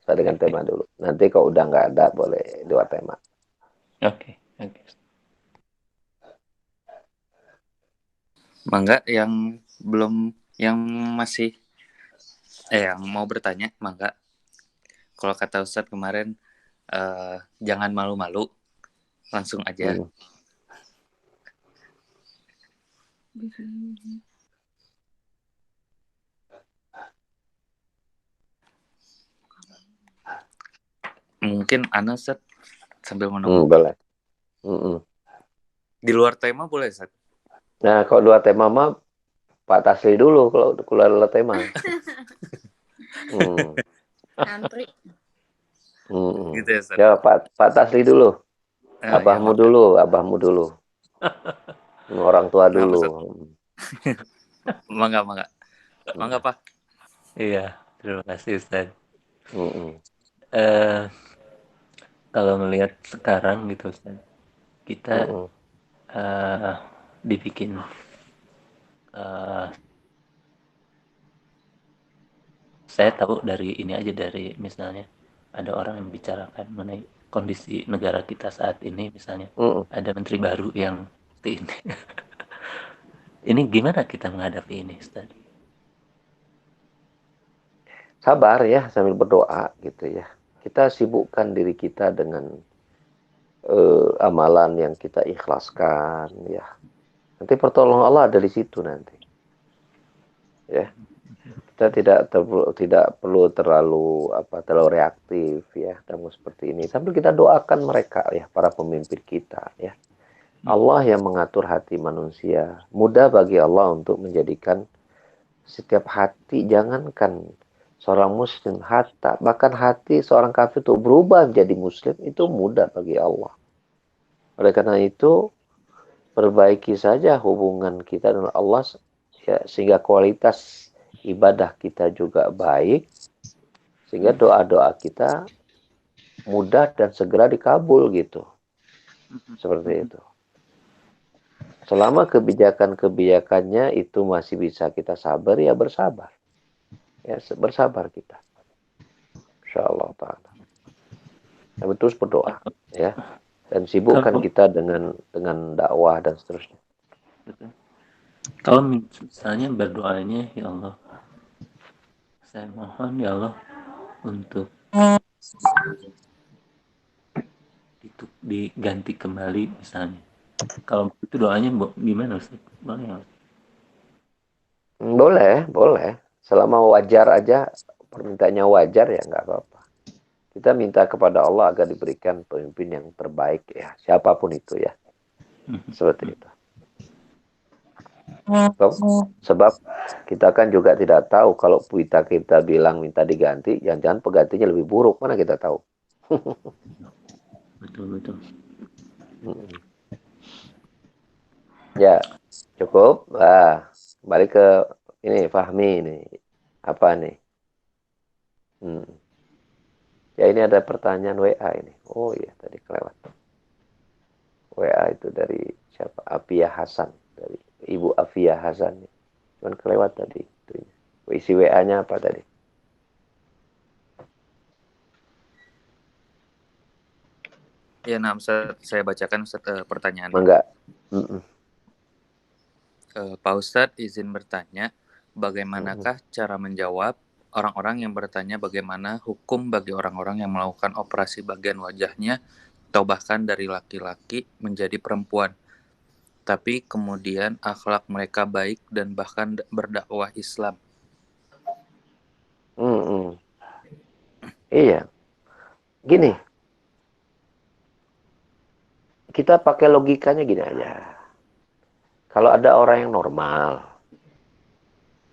sesuai dengan tema dulu. Nanti kalau udah nggak ada boleh dua tema. Oke. Mangga yang belum, yang masih yang mau bertanya, mangga. Kalau kata Ustaz kemarin, jangan malu-malu, langsung aja. Mungkin Ana Ustaz sambil menunggu. Boleh. Di luar tema boleh Ustaz? Nah, kalau dua tema mah Pak Tasli dulu kalau keluar tema. Hmm. Antri. Gitu ya, Ustaz. Ya, Pak Tasli dulu. Ya, Abahmu dulu. Orang tua Kenapa, dulu. Ustaz? Mangga, Pak. Iya, terima kasih Ustaz. Hmm. Kalau melihat sekarang gitu Ustaz, kita Hmm. dibikin saya tahu dari ini aja, dari misalnya ada orang yang membicarakan mengenai kondisi negara kita saat ini, misalnya ada menteri baru yang seperti ini. Ini gimana kita menghadapi ini, Ustaz? Sabar ya, sambil berdoa gitu ya. Kita sibukkan diri kita dengan amalan yang kita ikhlaskan ya. Nanti pertolongan Allah ada di situ nanti. Ya. Kita tidak perlu terlalu reaktif ya dalam seperti ini. Sambil kita doakan mereka ya, para pemimpin kita ya. Allah yang mengatur hati manusia. Mudah bagi Allah untuk menjadikan setiap hati, jangankan seorang muslim, bahkan hati seorang kafir untuk berubah menjadi muslim, itu mudah bagi Allah. Oleh karena itu, perbaiki saja hubungan kita dengan Allah ya, sehingga kualitas ibadah kita juga baik, sehingga doa-doa kita mudah dan segera dikabul gitu. Seperti itu. Selama kebijakan-kebijakannya itu masih bisa kita sabar, ya bersabar. Ya, bersabar kita. Insyaallah ta'ala. Tapi terus berdoa. Ya. Dan sibukkan kita dengan dakwah dan seterusnya. Kalau misalnya berdoanya, ya Allah, saya mohon ya Allah untuk diganti kembali misalnya. Kalau itu doanya gimana Ustaz? Boleh. Selama wajar aja, permintaannya wajar ya nggak apa-apa. Kita minta kepada Allah agar diberikan pemimpin yang terbaik ya, siapapun itu ya. Seperti itu. Sebab kita kan juga tidak tahu kalau kita bilang minta diganti, jangan-jangan penggantinya lebih buruk, mana kita tahu. Betul. Ya, cukup. Balik ke ini Fahmi ini. Apa nih? Ya, ini ada pertanyaan WA ini. Oh iya, tadi kelewat. WA itu dari siapa? Afia Hasan, dari Ibu Afia Hasan. Cuman kelewat tadi. Isi WA-nya apa tadi? Ya, saya bacakan pertanyaannya. Enggak. Pak Ustadz izin bertanya, bagaimanakah cara menjawab orang-orang yang bertanya bagaimana hukum bagi orang-orang yang melakukan operasi bagian wajahnya atau bahkan dari laki-laki menjadi perempuan, tapi kemudian akhlak mereka baik dan bahkan berdakwah Islam? Iya. Gini. Kita pakai logikanya gini aja. Kalau ada orang yang normal,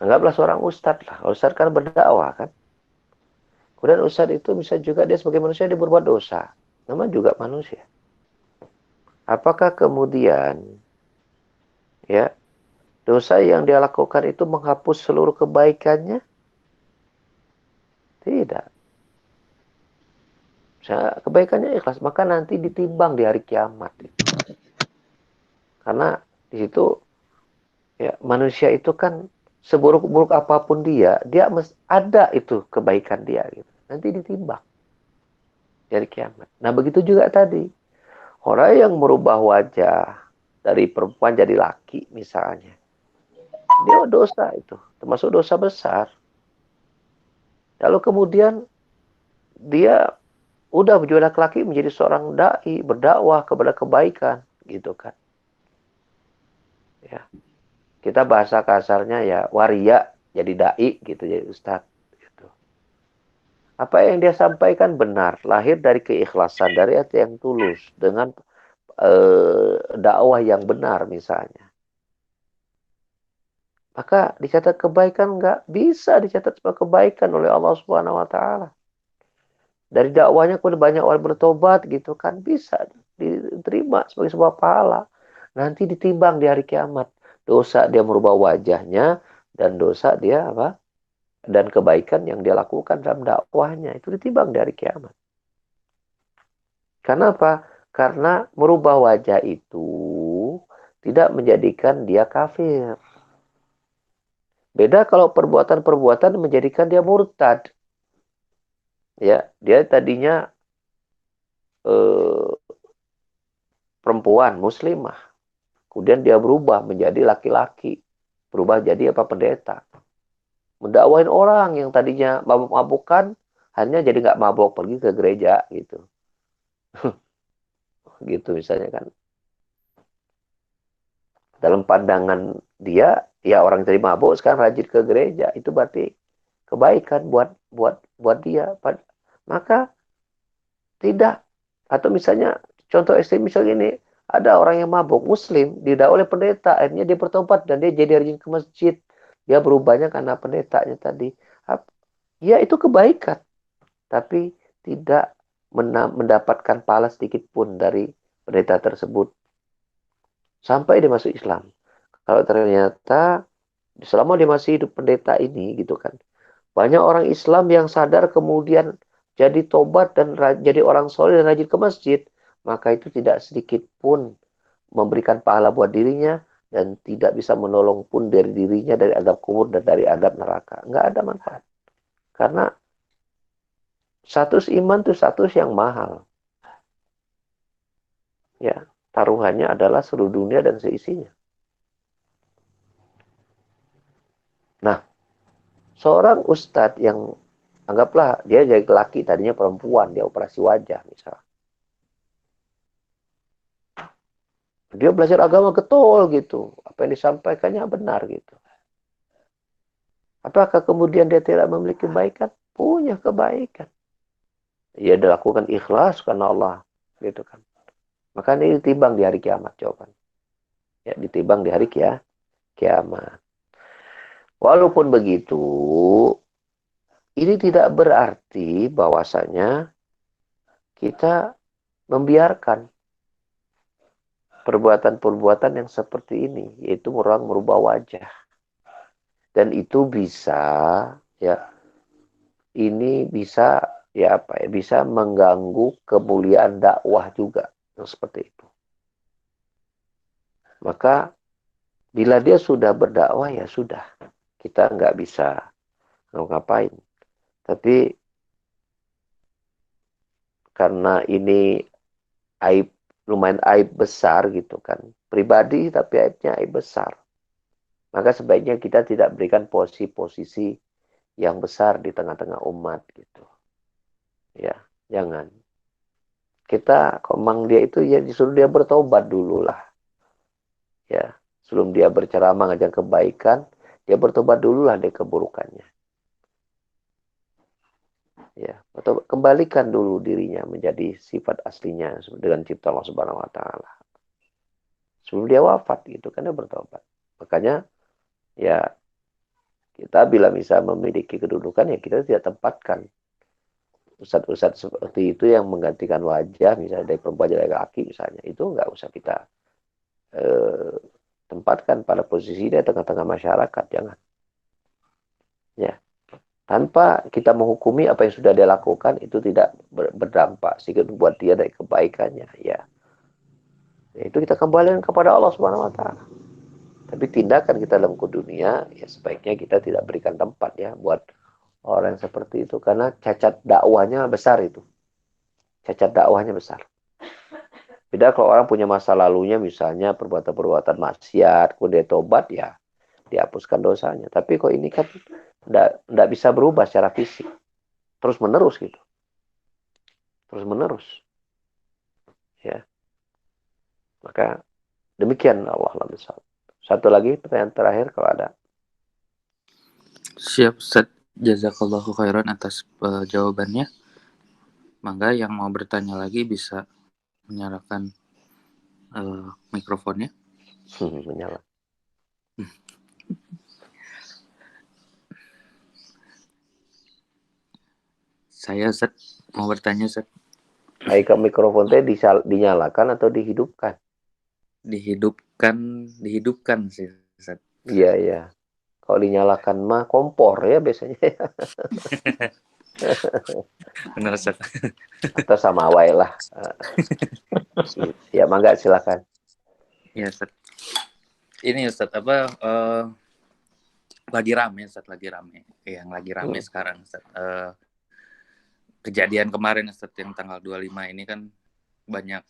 anggaplah seorang ustadz lah. Ustadz kan berdakwah kan. Kemudian ustadz itu bisa juga dia sebagai manusia dia berbuat dosa. Namanya juga manusia. Apakah kemudian ya dosa yang dia lakukan itu menghapus seluruh kebaikannya? Tidak. Kebaikannya ikhlas, maka nanti ditimbang di hari kiamat. Karena di situ ya manusia itu kan seburuk-buruk apapun dia ada itu kebaikan dia gitu. Nanti ditimbang di hari kiamat. Nah, begitu juga tadi. Orang yang merubah wajah dari perempuan jadi laki misalnya. Dia dosa itu, termasuk dosa besar. Lalu kemudian dia udah menjadi laki-laki menjadi seorang dai, berdakwah kepada kebaikan gitu kan. Ya. Kita bahasa kasarnya ya waria, jadi dai gitu, jadi ustadz gitu. Apa yang dia sampaikan benar, lahir dari keikhlasan, dari hati yang tulus, dengan dakwah yang benar misalnya. Maka dicatat kebaikan nggak bisa dicatat sebagai kebaikan oleh Allah Subhanahu wa taala. Dari dakwanya kok banyak orang bertobat gitu kan bisa diterima sebagai sebuah pahala. Nanti ditimbang di hari kiamat. Dosa dia merubah wajahnya dan dosa dia apa? Dan kebaikan yang dia lakukan dalam dakwahnya itu ditimbang di hari kiamat. Karena apa? Karena merubah wajah itu tidak menjadikan dia kafir. Beda kalau perbuatan-perbuatan menjadikan dia murtad. Ya, dia tadinya eh, perempuan muslimah, kemudian dia berubah menjadi laki-laki, berubah jadi apa pendeta, mendakwain orang yang tadinya mabuk-mabukan, hanya jadi nggak mabuk pergi ke gereja gitu, gitu misalnya kan. Dalam pandangan dia, ya orang yang tadi mabuk sekarang rajin ke gereja, itu berarti kebaikan buat buat buat dia. Maka tidak. Atau misalnya contoh ekstrim misalnya ini, ada orang yang mabuk muslim didakwai oleh pendeta, akhirnya dia bertobat dan dia jadi rajin ke masjid. Dia berubahnya karena pendetanya tadi. Ya itu kebaikan, tapi tidak mendapatkan pahala sedikit pun dari pendeta tersebut sampai dia masuk Islam. Kalau ternyata selama dia masih hidup pendeta ini gitu kan, banyak orang Islam yang sadar kemudian jadi tobat dan jadi orang soleh dan rajin ke masjid, maka itu tidak sedikit pun memberikan pahala buat dirinya dan tidak bisa menolong pun dari dirinya dari adab kubur dan dari adab neraka. Nggak ada manfaat. Karena status iman itu status yang mahal. Ya, taruhannya adalah seluruh dunia dan seisinya. Nah, seorang ustadz yang anggaplah dia jadi laki, tadinya perempuan, dia operasi wajah misalnya. Dia belajar agama getol gitu. Apa yang disampaikannya benar gitu. Apakah kemudian dia tidak memiliki kebaikan? Punya kebaikan. Ia dilakukan ikhlas karena Allah. Gitu kan. Maka ini ditimbang di hari kiamat jawaban. Ya, ditimbang di hari kiamat. Walaupun begitu, ini tidak berarti bahwasanya kita membiarkan perbuatan-perbuatan yang seperti ini, yaitu orang merubah wajah. Dan itu bisa, ya, ini bisa, ya apa ya, bisa mengganggu kemuliaan dakwah juga, yang seperti itu. Maka bila dia sudah berdakwah ya sudah, kita nggak bisa ngapain. Tapi karena ini aib, lumayan aib besar gitu kan, pribadi tapi aibnya aib besar. Maka sebaiknya kita tidak berikan posisi-posisi yang besar di tengah-tengah umat gitu. Ya, jangan. Kita komang dia itu ya disuruh dia bertobat dulu lah. Ya, sebelum dia berceramah ngajak kebaikan, dia bertobat dulu lah dari keburukannya. Ya, atau kembalikan dulu dirinya menjadi sifat aslinya dengan cipta Allah Subhanahu wa taala. Sebelum dia wafat gitu kan dia bertobat. Makanya ya kita bila bisa memiliki kedudukan ya kita tidak tempatkan ustadz-ustadz seperti itu yang menggantikan wajah misalnya dari perempuan jadi laki misalnya, itu nggak usah kita tempatkan pada posisi dia tengah-tengah masyarakat, jangan. Ya, tanpa kita menghukumi apa yang sudah dia lakukan itu tidak berdampak sehingga membuat dia dari kebaikannya, ya. Itu kita kembalikan kepada Allah Subhanahu wa taala. Tapi tindakan kita dalam ke dunia ya sebaiknya kita tidak berikan tempat ya buat orang yang seperti itu karena cacat dakwahnya besar itu. Cacat dakwahnya besar. Beda kalau orang punya masa lalunya misalnya perbuatan-perbuatan maksiat, kemudian tobat ya dihapuskan dosanya. Tapi kok ini kan tidak bisa berubah secara fisik. Terus menerus gitu. Terus menerus. Ya. Maka demikian Allah SWT. Satu lagi pertanyaan terakhir kalau ada. Siap, Ustaz. Jazakallahu khairan atas jawabannya. Mangga yang mau bertanya lagi bisa menyalakan mikrofonnya. Menyala. Saya Ustaz mau bertanya Ustaz. Aika mikrofon teh dinyalakan atau dihidupkan? Dihidupkan sih Ustaz. Iya, iya. Kalau dinyalakan mah kompor ya biasanya. Benar Ustaz. Atau sama wae lah. Ya, mangga silakan. Iya Ustaz. Ini Ustaz lagi rame Ustaz, Yang lagi rame sekarang Ustaz. Kejadian kemarin Ustaz yang tanggal 25 ini kan banyak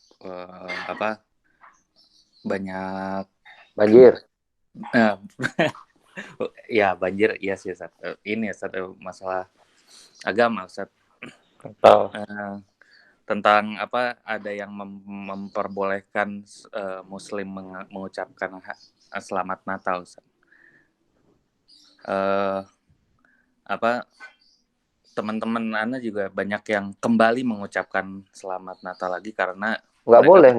banyak banjir. Ya banjir, iya sih Ustaz. Ini Ustaz masalah agama Ustaz. Tentang ada yang memperbolehkan Muslim mengucapkan Selamat Natal Ustaz. Teman-teman Ana juga banyak yang kembali mengucapkan Selamat Natal lagi karena nggak boleh.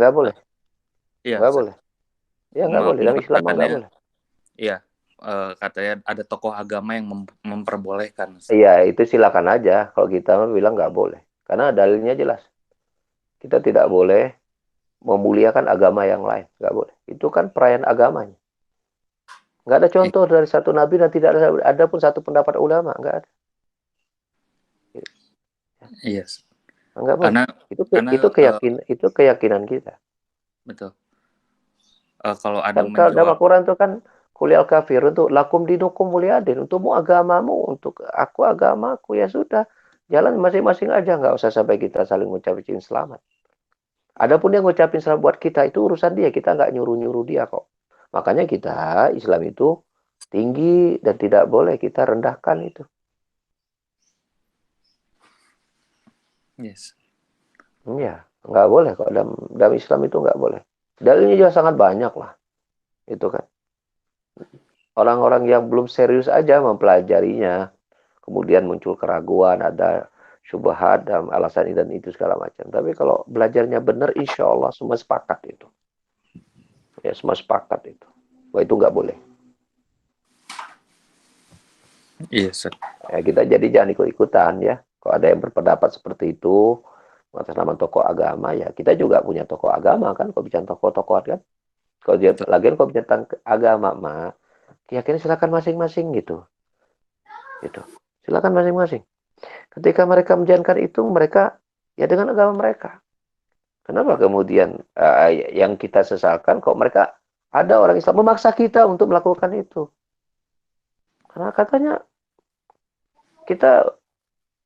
Iya, nggak boleh. Ya nggak boleh. Dalam Islam nggak boleh. Iya, katanya ada tokoh agama yang memperbolehkan. Iya, itu silakan aja. Kalau kita bilang nggak boleh, karena dalilnya jelas. Kita tidak boleh memuliakan agama yang lain, nggak boleh. Itu kan perayaan agamanya. Nggak ada contoh dari satu nabi dan tidak ada pun satu pendapat ulama, nggak ada. Yes. Nggak boleh. Itu keyakinan kita. Betul. Kalau ada kan dalam Al-Quran itu kan kuliah kafir untuk lakum dinukum waliyadin, untukmu agamamu, untuk aku agamaku, ya sudah, jalan masing-masing aja, nggak usah sampai kita saling ngucapin selamat. Adapun yang ngucapin selamat buat kita itu urusan dia, kita nggak nyuruh-nyuruh dia kok. Makanya kita Islam itu tinggi dan tidak boleh kita rendahkan itu. Yes. Ya, nggak boleh kok, dalam Islam itu nggak boleh. Dalilnya juga sangat banyak lah, itu kan. Orang-orang yang belum serius aja mempelajarinya, kemudian muncul keraguan, ada syubhat dan alasan ini dan itu segala macam. Tapi kalau belajarnya benar, insya Allah semua sepakat itu. Ya, semua sepakat itu. Wah, itu nggak boleh. Iya, Sir. Ya, kita jadi jangan ikut-ikutan ya. Kalau ada yang berpendapat seperti itu, atas nama tokoh agama, ya kita juga punya tokoh agama kan. Kalau bicara tokoh-tokoh kan. Kalau dia lagian kalau bicara tentang agama mah, keyakinan silakan masing-masing gitu. Gitu. Silakan masing-masing. Ketika mereka menjalankan itu, mereka ya dengan agama mereka. Kenapa kemudian yang kita sesalkan kok mereka ada orang Islam memaksa kita untuk melakukan itu? Karena katanya kita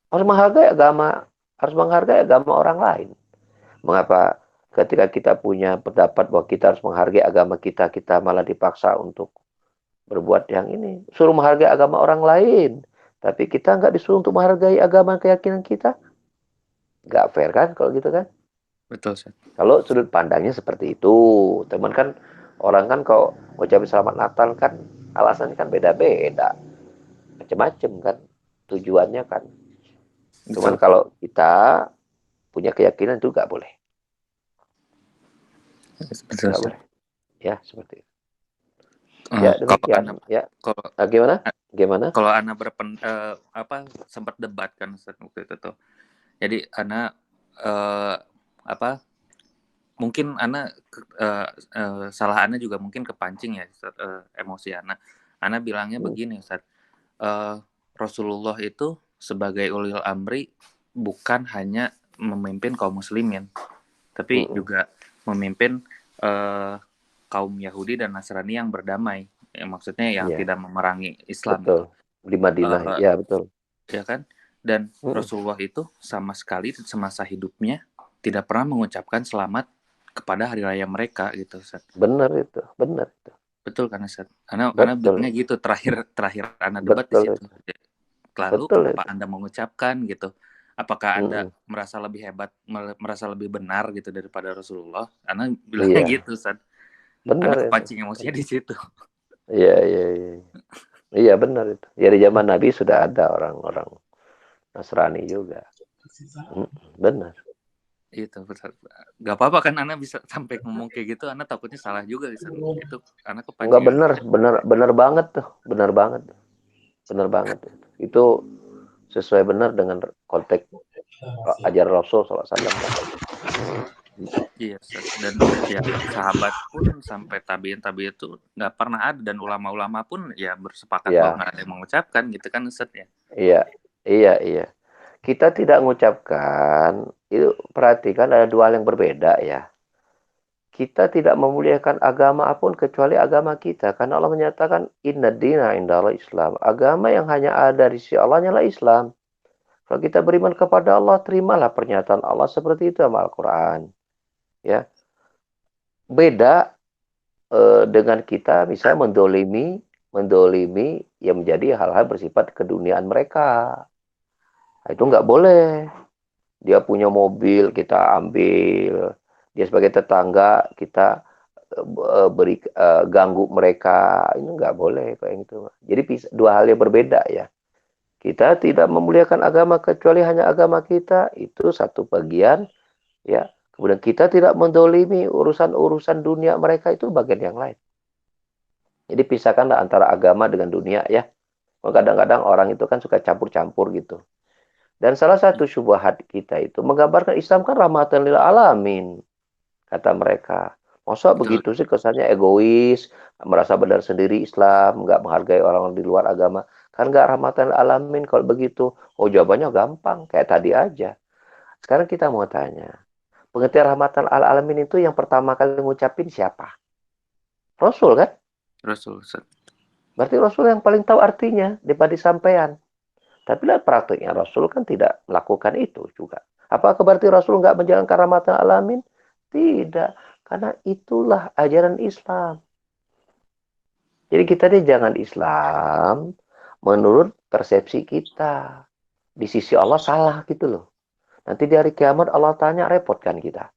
harus menghargai agama orang lain. Mengapa ketika kita punya pendapat bahwa kita harus menghargai agama kita, kita malah dipaksa untuk berbuat yang ini? Suruh menghargai agama orang lain, tapi kita nggak disuruh untuk menghargai agama keyakinan kita. Nggak fair kan kalau gitu kan? Betul, Sir. Kalau sudut pandangnya seperti itu, teman kan orang kan kalau ucapin selamat Natal kan alasannya kan beda-beda, macam-macam kan tujuannya kan. Betul. Cuman kalau kita punya keyakinan itu nggak boleh. Betul, nggak Sir. boleh. Ya seperti itu. Ya demikian. Gimana? Kalau Ana sempat debat kan Ustaz waktu itu tuh. Jadi Ana mungkin Ana salah Ana juga mungkin kepancing ya Ustaz, emosi Ana. Ana bilangnya begini Ustaz. Rasulullah itu sebagai ulil amri bukan hanya memimpin kaum muslimin, tapi juga memimpin kaum Yahudi dan Nasrani yang berdamai. Ya, maksudnya yang tidak memerangi Islam. Betul. Di Madinah, ya betul. Ya kan? Dan Rasulullah itu sama sekali semasa hidupnya tidak pernah mengucapkan selamat kepada hari raya mereka gitu, Ustaz. Benar itu. Betul kan, Ustaz? Karena bilangnya gitu terakhir Anda debat di situ. Lalu kenapa Anda mengucapkan gitu? Apakah Anda merasa lebih hebat, merasa lebih benar gitu daripada Rasulullah? Anda bilangnya gitu, Ustaz. Benar. Anda kepancing emosinya di situ. Iya. Iya benar itu. Ya di zaman Nabi sudah ada orang-orang Nasrani juga. Benar. Itu betul. Gak apa-apa kan Ana bisa sampai ngomong kayak gitu, Ana takutnya salah juga gitu. Itu Ana kepancing. Enggak benar banget tuh. Benar banget. Itu sesuai benar dengan konteks ajaran Rasul SAW. Iya, dan ya sahabat pun sampai tabiin itu nggak pernah ada, dan ulama-ulama pun ya bersepakat bahwa Ya, nggak ada yang mengucapkan gitu kan Ustaz ya. iya. Kita tidak mengucapkan, itu perhatikan ada dua hal yang berbeda ya. Kita tidak memuliakan agama apapun kecuali agama kita. Karena Allah menyatakan, Inna dina indallah Islam. Agama yang hanya ada di sisi Allah adalah Islam. Kalau kita beriman kepada Allah, terimalah pernyataan Allah seperti itu sama Al-Quran. Ya, beda dengan kita misalnya mendolimi yang menjadi hal-hal bersifat keduniaan mereka. Nah, itu nggak boleh. Dia punya mobil, kita ambil. Dia sebagai tetangga, kita ganggu mereka. Ini nggak boleh kayak gitu. Jadi dua hal yang berbeda ya. Kita tidak memuliakan agama kecuali hanya agama kita. Itu satu bagian. Ya. Kemudian kita tidak mendolimi urusan-urusan dunia mereka, itu bagian yang lain. Jadi pisahkanlah antara agama dengan dunia ya. Kadang-kadang orang itu kan suka campur-campur gitu. Dan salah satu syubhat kita itu menggambarkan Islam kan rahmatan lil alamin, kata mereka. Masa begitu sih kesannya egois, merasa benar sendiri Islam, nggak menghargai orang di luar agama. Kan nggak rahmatan lil alamin kalau begitu. Oh, jawabannya gampang, kayak tadi aja. Sekarang kita mau tanya, pengertian rahmatan lil alamin itu yang pertama kali ngucapin siapa? Rasul kan? Rasul Ustaz. Berarti Rasul yang paling tahu artinya daripada sampean. Tapi lihat praktiknya Rasul kan tidak melakukan itu juga. Apakah berarti Rasul nggak menjalankan rahmatan alamin? Tidak. Karena itulah ajaran Islam. Jadi kita ini jangan Islam menurut persepsi kita. Di sisi Allah salah gitu loh. Nanti di hari kiamat Allah tanya, repot kan kita.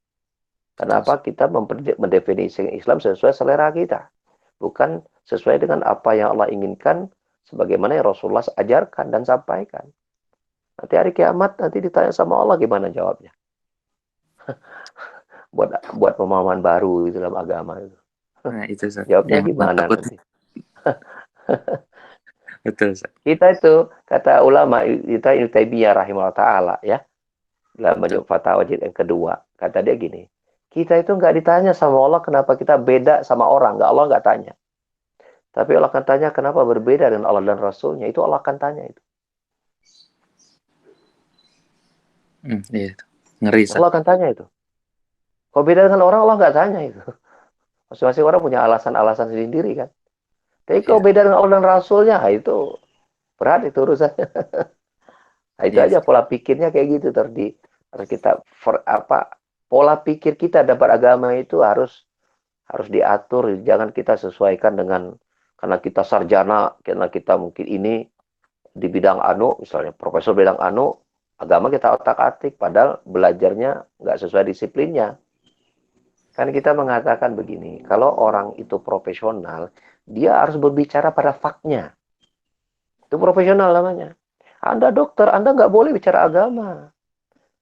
Kenapa kita mendefinisikan Islam sesuai selera kita. Bukan sesuai dengan apa yang Allah inginkan, sebagaimana yang Rasulullah ajarkan dan sampaikan. Nanti hari kiamat nanti ditanya sama Allah gimana jawabnya. buat pemahaman baru di dalam agama itu. Nah, itu Ustaz. Jawabnya Yang gimana takut. nanti? Betul Ustaz. Kita itu kata ulama kita Ibnu Taimiyah rahimahullah taala ya. Dalam Majmu' Fatawa jilid yang kedua, kata dia gini. Kita itu nggak ditanya sama Allah kenapa kita beda sama orang, Allah nggak tanya. Tapi Allah akan tanya kenapa berbeda dengan Allah dan Rasulnya, itu Allah akan tanya itu. Iya, ngeri. Allah akan tanya itu. Kalau beda dengan orang, Allah nggak tanya itu. Masing-masing orang punya alasan-alasan sendiri kan. Tapi kalau beda dengan Allah dan Rasulnya, itu berat itu urusannya. Nah, itu aja pola pikirnya kayak gitu terus kita pola pikir kita dapat agama itu harus diatur, jangan kita sesuaikan dengan karena kita sarjana, karena kita mungkin ini di bidang anu, misalnya profesor bidang anu, agama kita otak-atik, padahal belajarnya nggak sesuai disiplinnya. Kan kita mengatakan begini, kalau orang itu profesional, dia harus berbicara pada faktnya. Itu profesional namanya. Anda dokter, Anda nggak boleh bicara agama.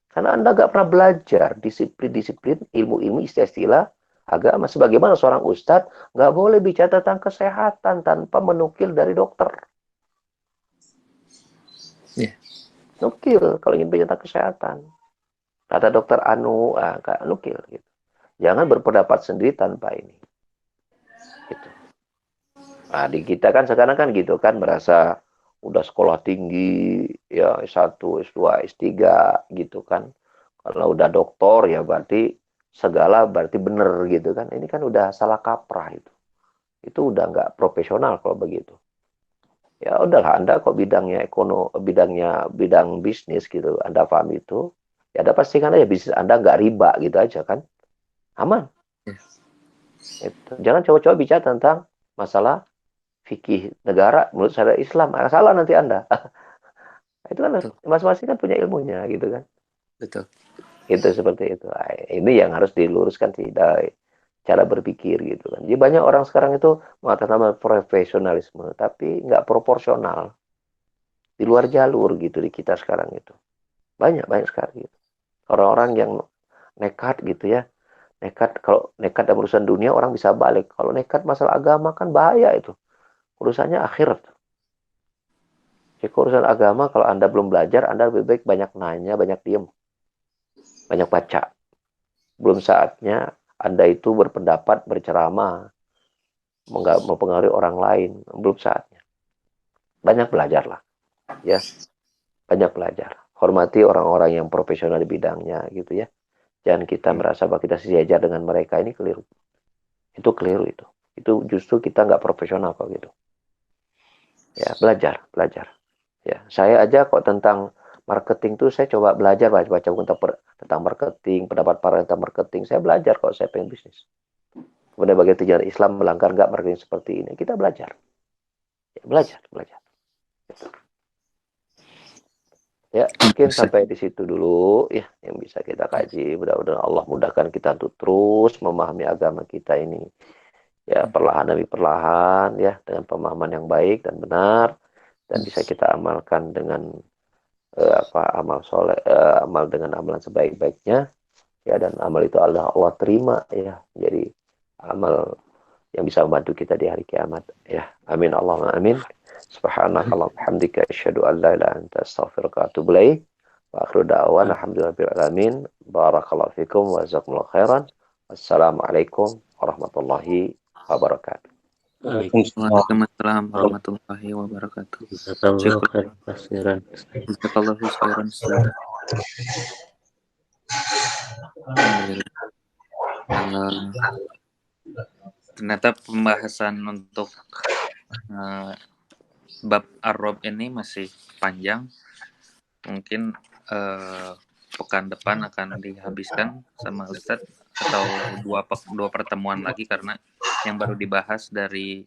Karena Anda nggak pernah belajar disiplin-disiplin, ilmu-ilmu istilah agama. Sebagaimana seorang ustadz nggak boleh bicara tentang kesehatan tanpa menukil dari dokter. Nukil kalau ingin bicara tentang kesehatan. Kata dokter Anu, nukil. Gitu. Jangan berpendapat sendiri tanpa ini. Gitu. Nah, di kita kan sekarang kan gitu kan, merasa udah sekolah tinggi, ya S1, S2, S3 gitu kan. Kalau udah doktor ya berarti segala berarti benar gitu kan. Ini kan udah salah kaprah itu. Itu udah nggak profesional kalau begitu. Ya udahlah, Anda kok bidang bisnis gitu, Anda paham itu. Ya Anda pastikan aja bisnis Anda nggak riba gitu aja kan. Aman. Itu. Jangan coba-coba bicara tentang masalah fikih negara menurut syariat Islam, salah nanti Anda. Itu kan masing-masing kan punya ilmunya gitu kan. Betul. Itu seperti itu. Ini yang harus diluruskan sih dari cara berpikir gitu kan. Jadi banyak orang sekarang itu mengatakan profesionalisme, tapi nggak proporsional. Di luar jalur gitu di kita sekarang itu. Banyak sekali gitu. Orang-orang yang nekat gitu ya. Kalau nekat dalam urusan dunia orang bisa balik. Kalau nekat masalah agama kan bahaya itu. Urusannya akhirat. Ya, urusan agama kalau Anda belum belajar, Anda lebih baik banyak nanya, banyak diem, banyak baca. Belum saatnya Anda itu berpendapat, berceramah, mempengaruhi orang lain. Belum saatnya. Banyak belajarlah, ya. Banyak belajar. Hormati orang-orang yang profesional di bidangnya, gitu ya. Jangan kita merasa bahwa kita sejajar dengan mereka, ini keliru. Itu keliru itu. Itu justru kita nggak profesional kok gitu. Ya, belajar. Ya, saya aja kok tentang marketing tuh saya coba belajar baca tentang marketing, pendapat para tentang marketing. Saya belajar kok saya pengen bisnis. Kemudian bagaimana tujuan Islam melanggar nggak marketing seperti ini. Kita belajar. Ya, belajar. Ya, mungkin sampai di situ dulu ya yang bisa kita kaji. Mudah-mudahan Allah mudahkan kita untuk terus memahami agama kita ini. Ya, perlahan demi perlahan ya dengan pemahaman yang baik dan benar dan bisa kita amalkan dengan amal dengan amalan sebaik-baiknya ya, dan amal itu Allah terima ya, jadi amal yang bisa membantu kita di hari kiamat ya. Amin Allahumma amin. Subhanakallahumma hamdika asyhadu an la ilaha illa anta astaghfiruka wa atubu ilaik. Wa akhiru da'wana alhamdulillahirabbil alamin. Barakallahu fikum wa jazakumullahu khairan. Assalamualaikum warahmatullahi wabarakatuh. Waalaikumsalam warahmatullahi wabarakatuh. Jazakallahu khairan. Ternyata pembahasan untuk bab Ar-Rob ini masih panjang. Mungkin pekan depan akan dihabiskan sama Ustadz atau dua pertemuan lagi, karena yang baru dibahas dari